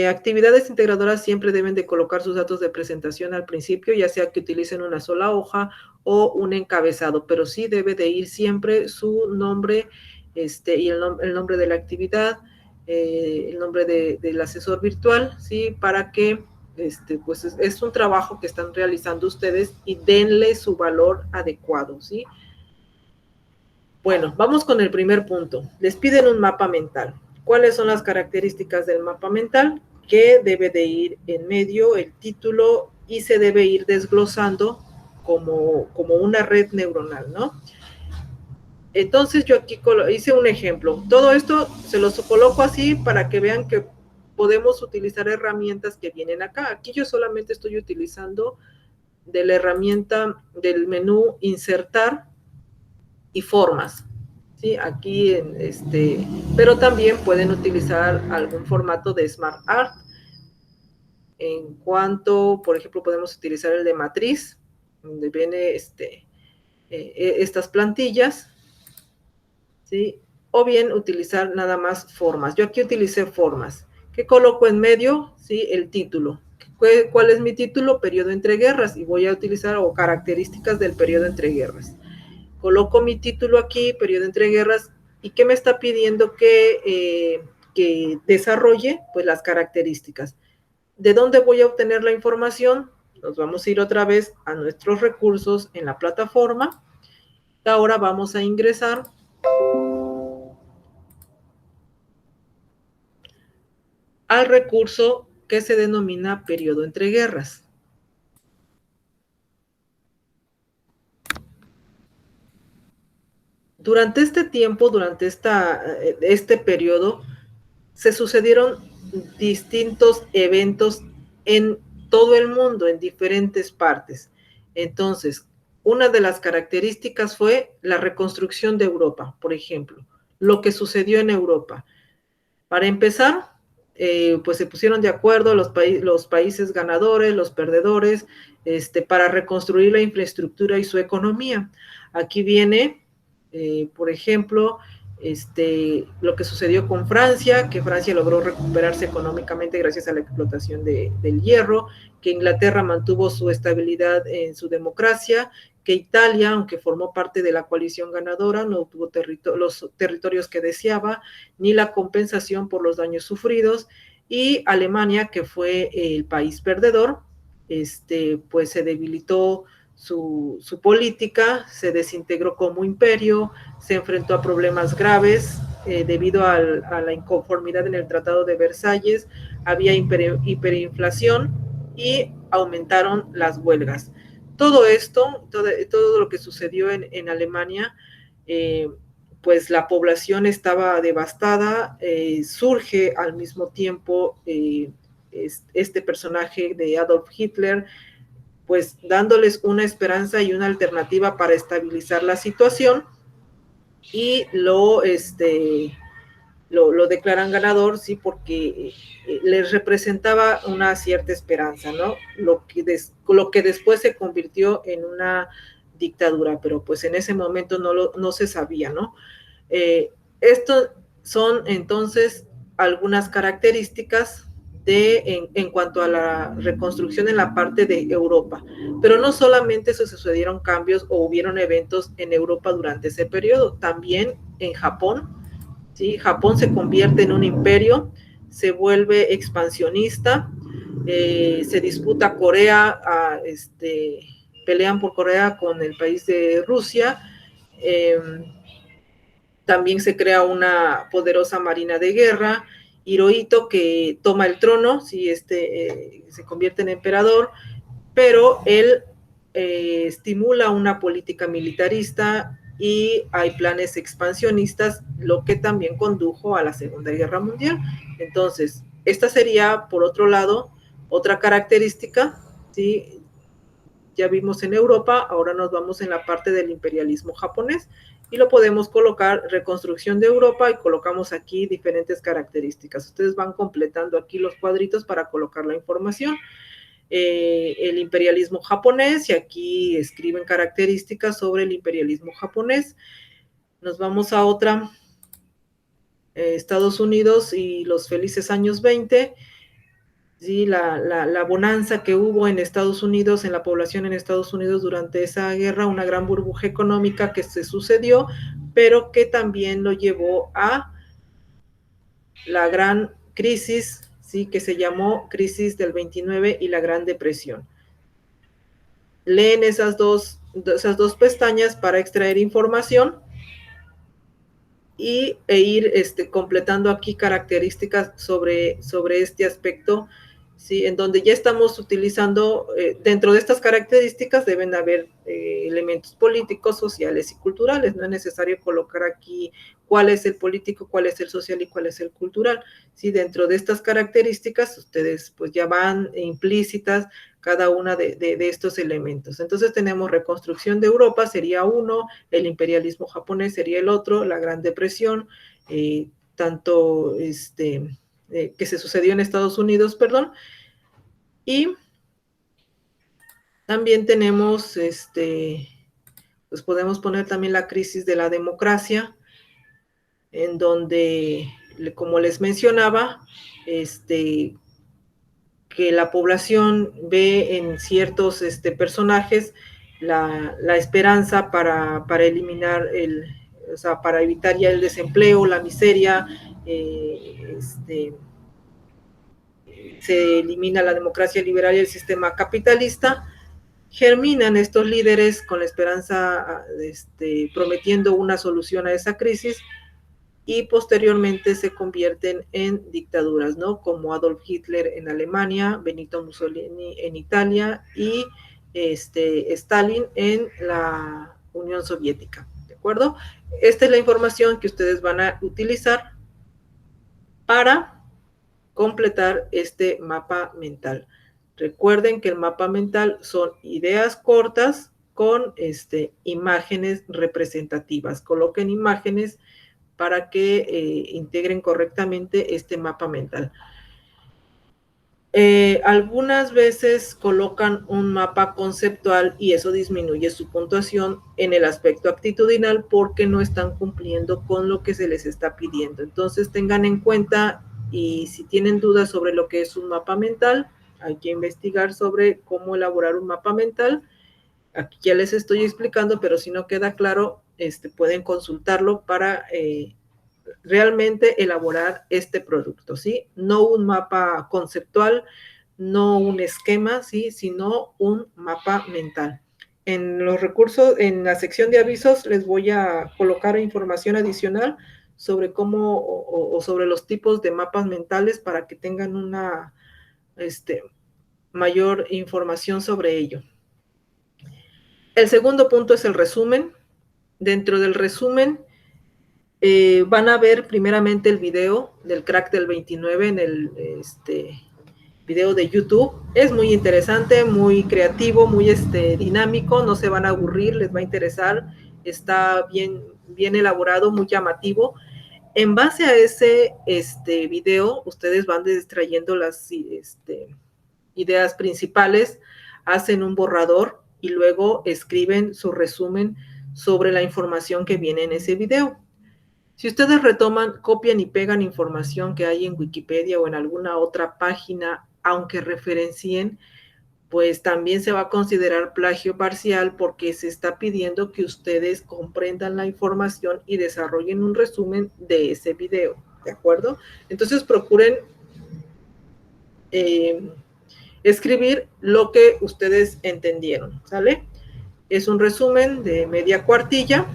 actividades integradoras siempre deben de colocar sus datos de presentación al principio, ya sea que utilicen una sola hoja o un encabezado, pero sí debe de ir siempre su nombre y el nombre de la actividad, el nombre del asesor virtual, ¿sí? Para que pues es un trabajo que están realizando ustedes y denle su valor adecuado, ¿sí? Bueno, vamos con el primer punto. Les piden un mapa mental. ¿Cuáles son las características del mapa mental? Que debe de ir en medio el título y se debe ir desglosando como una red neuronal, ¿no? Entonces yo aquí hice un ejemplo. Todo esto se los coloco así para que vean que podemos utilizar herramientas que vienen acá. Aquí yo solamente estoy utilizando de la herramienta del menú insertar y formas, ¿sí? Aquí, pero también pueden utilizar algún formato de Smart Art. En cuanto, por ejemplo, podemos utilizar el de matriz, donde viene estas plantillas, ¿sí? O bien utilizar nada más formas. Yo aquí utilicé formas. ¿Qué coloco en medio? ¿Sí? El título. ¿Cuál es mi título? Periodo entre guerras. Y voy a utilizar características del periodo entre guerras. Coloco mi título aquí, periodo entre guerras, y ¿qué me está pidiendo que desarrolle? Pues las características. ¿De dónde voy a obtener la información? Nos vamos a ir otra vez a nuestros recursos en la plataforma. Ahora vamos a ingresar al recurso que se denomina periodo entre guerras. Durante este tiempo, durante este periodo, se sucedieron distintos eventos en todo el mundo, en diferentes partes. Entonces, una de las características fue la reconstrucción de Europa, por ejemplo, lo que sucedió en Europa. Para empezar, pues se pusieron de acuerdo los países ganadores, los perdedores, para reconstruir la infraestructura y su economía. Aquí viene, por ejemplo, lo que sucedió con Francia, que Francia logró recuperarse económicamente gracias a la explotación del hierro, que Inglaterra mantuvo su estabilidad en su democracia, que Italia, aunque formó parte de la coalición ganadora, no obtuvo los territorios que deseaba, ni la compensación por los daños sufridos, y Alemania, que fue el país perdedor, pues se debilitó su política, se desintegró como imperio, se enfrentó a problemas graves debido a la inconformidad en el Tratado de Versalles, había hiperinflación y aumentaron las huelgas. Todo esto, todo lo que sucedió en Alemania, pues la población estaba devastada, surge al mismo tiempo este personaje de Adolf Hitler, pues dándoles una esperanza y una alternativa para estabilizar la situación, y lo declaran ganador, sí, porque les representaba una cierta esperanza, ¿no? Lo que después se convirtió en una dictadura, pero pues en ese momento no se sabía, ¿no? Estos son entonces algunas características en cuanto a la reconstrucción en la parte de Europa, pero no solamente se sucedieron cambios o hubieron eventos en Europa durante ese periodo, también en Japón, ¿sí? Japón se convierte en un imperio, se vuelve expansionista, se disputa Corea, pelean por Corea con el país de Rusia, también se crea una poderosa marina de guerra, Hirohito que toma el trono, ¿sí? Se convierte en emperador, pero él estimula una política militarista y hay planes expansionistas, lo que también condujo a la Segunda Guerra Mundial. Entonces, esta sería, por otro lado, Otra característica, ¿sí? Ya vimos en Europa, ahora nos vamos en la parte del imperialismo japonés y lo podemos colocar reconstrucción de Europa y colocamos aquí diferentes características. Ustedes van completando aquí los cuadritos para colocar la información. El imperialismo japonés y aquí escriben características sobre el imperialismo japonés. Nos vamos a otra, Estados Unidos y los felices años 20. ¿Sí? La bonanza que hubo en Estados Unidos, en la población en Estados Unidos durante esa guerra, una gran burbuja económica que se sucedió, pero que también lo llevó a la gran crisis, ¿sí? Que se llamó crisis del 29 y la Gran Depresión. Leen esas dos pestañas para extraer información e ir completando aquí características sobre este aspecto, ¿sí? En donde ya estamos utilizando, dentro de estas características deben haber elementos políticos, sociales y culturales. No es necesario colocar aquí cuál es el político, cuál es el social y cuál es el cultural. ¿Sí? Dentro de estas características ustedes pues ya van implícitas cada una de estos elementos. Entonces tenemos reconstrucción de Europa, sería uno, el imperialismo japonés sería el otro, la Gran Depresión, tanto que se sucedió en Estados Unidos, perdón, y también tenemos, pues podemos poner también la crisis de la democracia, en donde, como les mencionaba, que la población ve en ciertos personajes la esperanza para eliminar o sea, para evitar ya el desempleo, la miseria, se elimina la democracia liberal y el sistema capitalista. Germinan estos líderes con la esperanza, prometiendo una solución a esa crisis, y posteriormente se convierten en dictaduras, ¿no? Como Adolf Hitler en Alemania, Benito Mussolini en Italia y Stalin en la Unión Soviética, ¿de acuerdo? Esta es la información que ustedes van a utilizar para completar este mapa mental. Recuerden que el mapa mental son ideas cortas con imágenes representativas. Coloquen imágenes para que integren correctamente este mapa mental. Algunas veces colocan un mapa conceptual y eso disminuye su puntuación en el aspecto actitudinal porque no están cumpliendo con lo que se les está pidiendo. Entonces tengan en cuenta, y si tienen dudas sobre lo que es un mapa mental, hay que investigar sobre cómo elaborar un mapa mental. Aquí ya les estoy explicando, pero si no queda claro, pueden consultarlo para realmente elaborar este producto, ¿sí? No un mapa conceptual, no un esquema, ¿sí? Sino un mapa mental. En los recursos, en la sección de avisos, les voy a colocar información adicional sobre cómo o sobre los tipos de mapas mentales para que tengan una mayor información sobre ello. El segundo punto es el resumen. Dentro del resumen, van a ver primeramente el video del crack del 29 en el video de YouTube. Es muy interesante, muy creativo, muy dinámico, no se van a aburrir, les va a interesar, está bien elaborado, muy llamativo. En base a ese video, ustedes van extrayendo las ideas principales, hacen un borrador y luego escriben su resumen sobre la información que viene en ese video. Si ustedes retoman, copian y pegan información que hay en Wikipedia o en alguna otra página, aunque referencien, pues también se va a considerar plagio parcial porque se está pidiendo que ustedes comprendan la información y desarrollen un resumen de ese video, ¿de acuerdo? Entonces procuren escribir lo que ustedes entendieron, ¿sale? Es un resumen de media cuartilla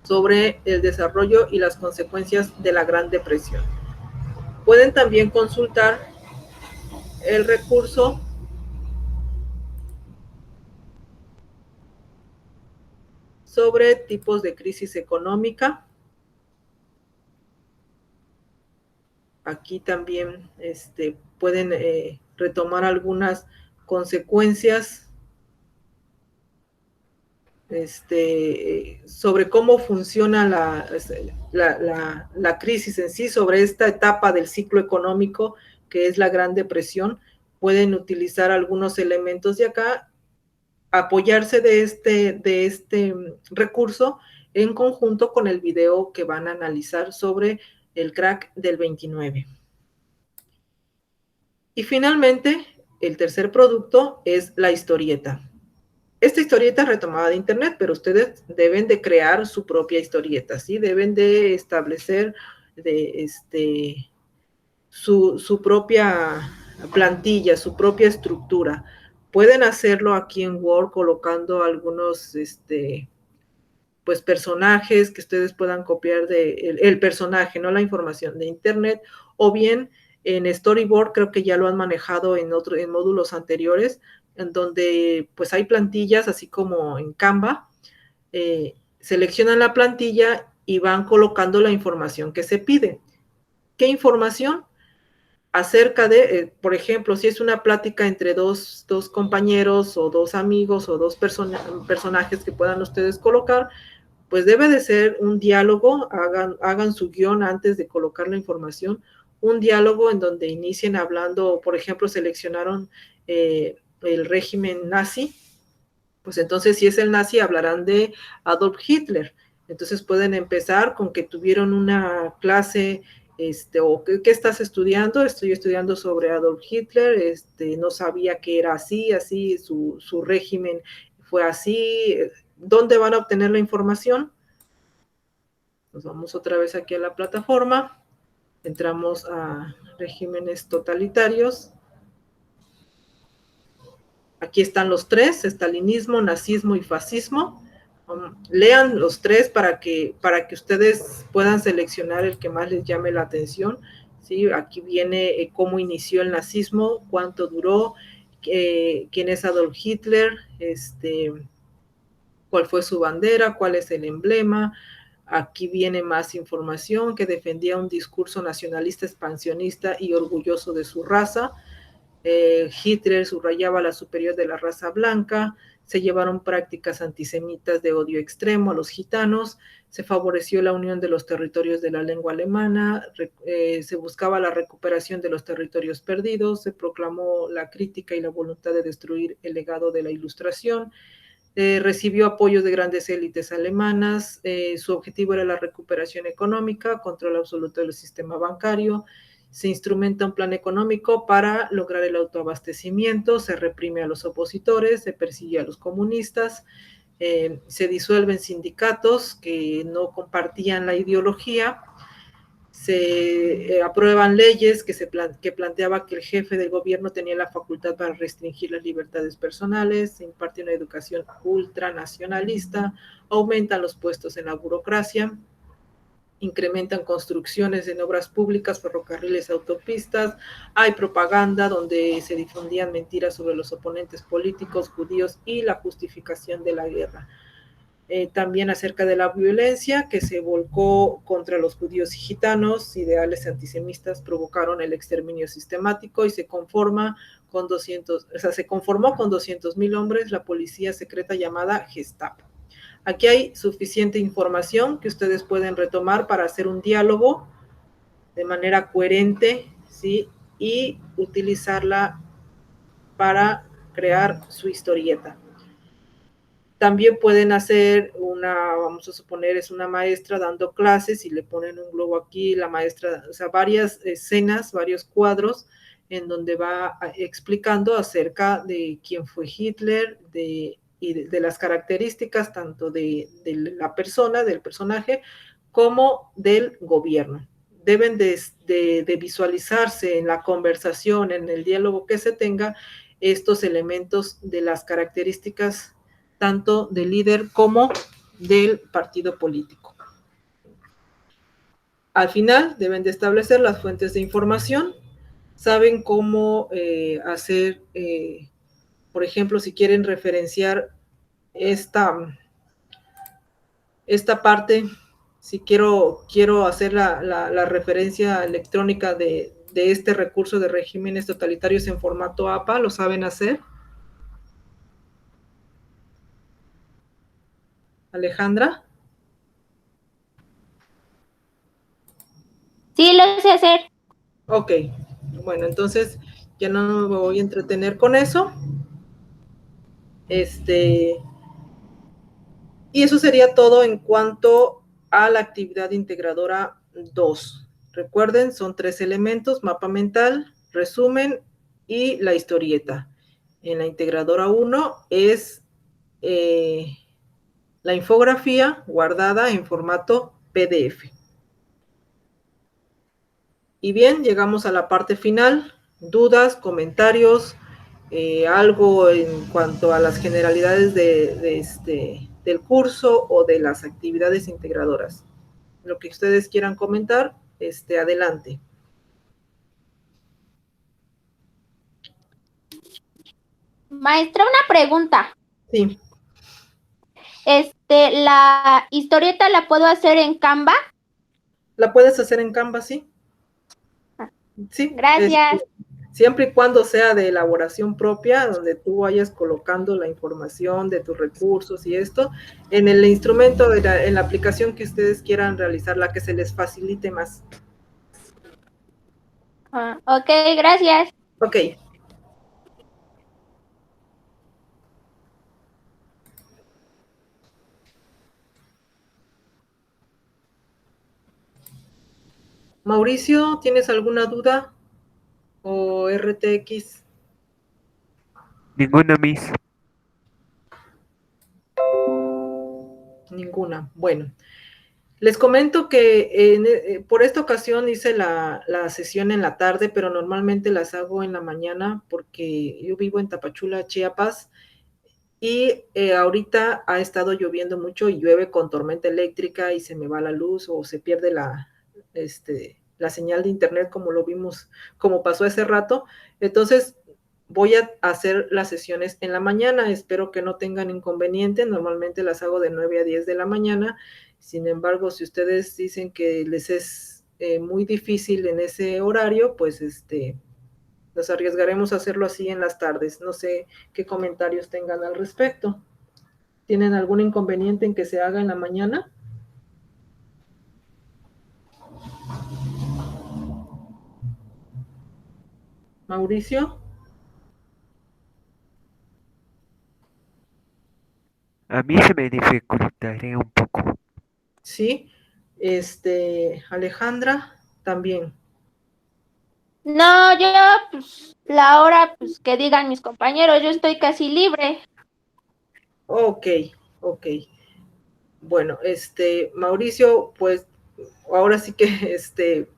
sobre el desarrollo y las consecuencias de la Gran Depresión. Pueden también consultar el recurso sobre tipos de crisis económica. Aquí también pueden retomar algunas consecuencias sobre cómo funciona la crisis en sí, sobre esta etapa del ciclo económico que es la Gran Depresión. Pueden utilizar algunos elementos de acá, apoyarse de este recurso en conjunto con el video que van a analizar sobre el crack del 29. Y finalmente, el tercer producto es la historieta. Esta historieta es retomada de internet, pero ustedes deben de crear su propia historieta, ¿sí? Deben de establecer su propia plantilla, su propia estructura. Pueden hacerlo aquí en Word colocando algunos pues personajes que ustedes puedan copiar el personaje, no la información de internet, o bien en Storyboard creo que ya lo han manejado en módulos anteriores, en donde pues hay plantillas, así como en Canva, seleccionan la plantilla y van colocando la información que se pide. ¿Qué información? Acerca de, por ejemplo, si es una plática entre dos compañeros o dos amigos o dos personajes que puedan ustedes colocar, pues debe de ser un diálogo, hagan su guión antes de colocar la información, un diálogo en donde inicien hablando, por ejemplo, seleccionaron el régimen nazi, pues entonces si es el nazi hablarán de Adolf Hitler. Entonces pueden empezar con que tuvieron una clase, o ¿qué estás estudiando? Estoy estudiando sobre Adolf Hitler, no sabía que era así, su régimen fue así. ¿Dónde van a obtener la información? Nos vamos otra vez aquí a la plataforma, entramos a regímenes totalitarios. Aquí están los tres: estalinismo, nazismo y fascismo. Lean los tres para que ustedes puedan seleccionar el que más les llame la atención, ¿sí? Aquí viene cómo inició el nazismo, cuánto duró, quién es Adolf Hitler, cuál fue su bandera, cuál es el emblema. Aquí viene más información: que defendía un discurso nacionalista, expansionista y orgulloso de su raza. Hitler subrayaba la superior de la raza blanca, se llevaron prácticas antisemitas de odio extremo a los gitanos, se favoreció la unión de los territorios de la lengua alemana, se buscaba la recuperación de los territorios perdidos, se proclamó la crítica y la voluntad de destruir el legado de la Ilustración, recibió apoyo de grandes élites alemanas, su objetivo era la recuperación económica, control absoluto del sistema bancario, se instrumenta un plan económico para lograr el autoabastecimiento, se reprime a los opositores, se persigue a los comunistas, se disuelven sindicatos que no compartían la ideología, se aprueban leyes que planteaba que el jefe del gobierno tenía la facultad para restringir las libertades personales, se imparte una educación ultranacionalista, aumentan los puestos en la burocracia, incrementan construcciones en obras públicas, ferrocarriles, autopistas, hay propaganda donde se difundían mentiras sobre los oponentes políticos, judíos y la justificación de la guerra. También acerca de la violencia que se volcó contra los judíos y gitanos, ideales antisemitas provocaron el exterminio sistemático y se conformó con 200,000 hombres la policía secreta llamada Gestapo. Aquí hay suficiente información que ustedes pueden retomar para hacer un diálogo de manera coherente, ¿sí? Y utilizarla para crear su historieta. También pueden hacer vamos a suponer, es una maestra dando clases y le ponen un globo aquí, la maestra, o sea, varias escenas, varios cuadros en donde va explicando acerca de quién fue Hitler, y de las características tanto de la persona, del personaje, como del gobierno. Deben de visualizarse en la conversación, en el diálogo que se tenga, estos elementos de las características tanto del líder como del partido político. Al final deben de establecer las fuentes de información, saben cómo hacer, por ejemplo, si quieren referenciar esta parte, si quiero hacer la referencia electrónica de de este recurso de regímenes totalitarios en formato APA? ¿Lo saben hacer? Alejandra. Sí, lo sé hacer. Ok, bueno, entonces ya no me voy a entretener con eso. Y eso sería todo en cuanto a la actividad integradora 2. Recuerden, son 3 elementos: mapa mental, resumen y la historieta. En la integradora 1 es la infografía guardada en formato PDF. Y bien, llegamos a la parte final. Dudas, comentarios, algo en cuanto a las generalidades del curso o de las actividades integradoras. Lo que ustedes quieran comentar, adelante. Maestra, una pregunta. Sí, ¿La historieta la puedo hacer en Canva? la puedes hacer en Canva, sí. Sí, Gracias. siempre y cuando sea de elaboración propia, donde tú vayas colocando la información de tus recursos y esto, en el instrumento, en la aplicación que ustedes quieran realizar, la que se les facilite más. Ok, gracias. Ok. Mauricio, ¿tienes alguna duda? ¿O RTX? Ninguna, Miss. Ninguna. Bueno, les comento que por esta ocasión hice la sesión en la tarde, pero normalmente las hago en la mañana porque yo vivo en Tapachula, Chiapas, y ahorita ha estado lloviendo mucho y llueve con tormenta eléctrica y se me va la luz o se pierde la señal de internet, como lo vimos, como pasó hace rato. Entonces voy a hacer las sesiones en la mañana, espero que no tengan inconveniente. Normalmente las hago de 9 a 10 de la mañana. Sin embargo, si ustedes dicen que les es muy difícil en ese horario, pues nos arriesgaremos a hacerlo así en las tardes. No sé qué comentarios tengan al respecto. ¿Tienen algún inconveniente en que se haga en la mañana? Mauricio. A mí se me dificultaría un poco. Sí. Alejandra, también. No, yo, pues, la hora, pues, que digan mis compañeros, yo estoy casi libre. Ok, ok. Bueno, Mauricio, pues ahora sí que,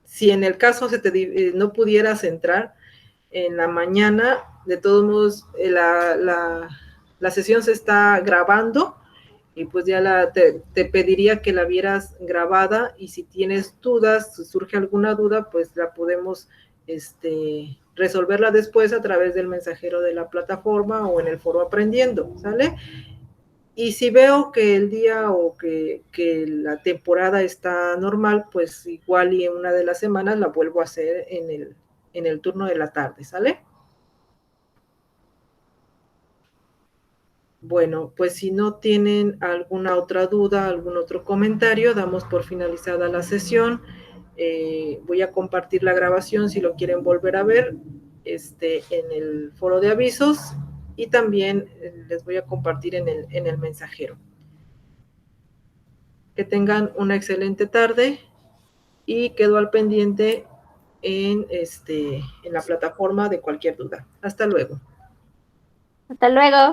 si en el caso no pudieras entrar en la mañana, de todos modos, la sesión se está grabando y pues ya te pediría que la vieras grabada y si tienes dudas, si surge alguna duda, pues la podemos resolverla después a través del mensajero de la plataforma o en el foro aprendiendo, ¿sale? Y si veo que el día o que la temporada está normal, pues igual y en una de las semanas la vuelvo a hacer en el turno de la tarde, ¿sale? Bueno, pues si no tienen alguna otra duda, algún otro comentario, damos por finalizada la sesión. Voy a compartir la grabación si lo quieren volver a ver en el foro de avisos y también les voy a compartir en el mensajero. Que tengan una excelente tarde y quedo al pendiente en la plataforma de cualquier duda. Hasta luego. Hasta luego.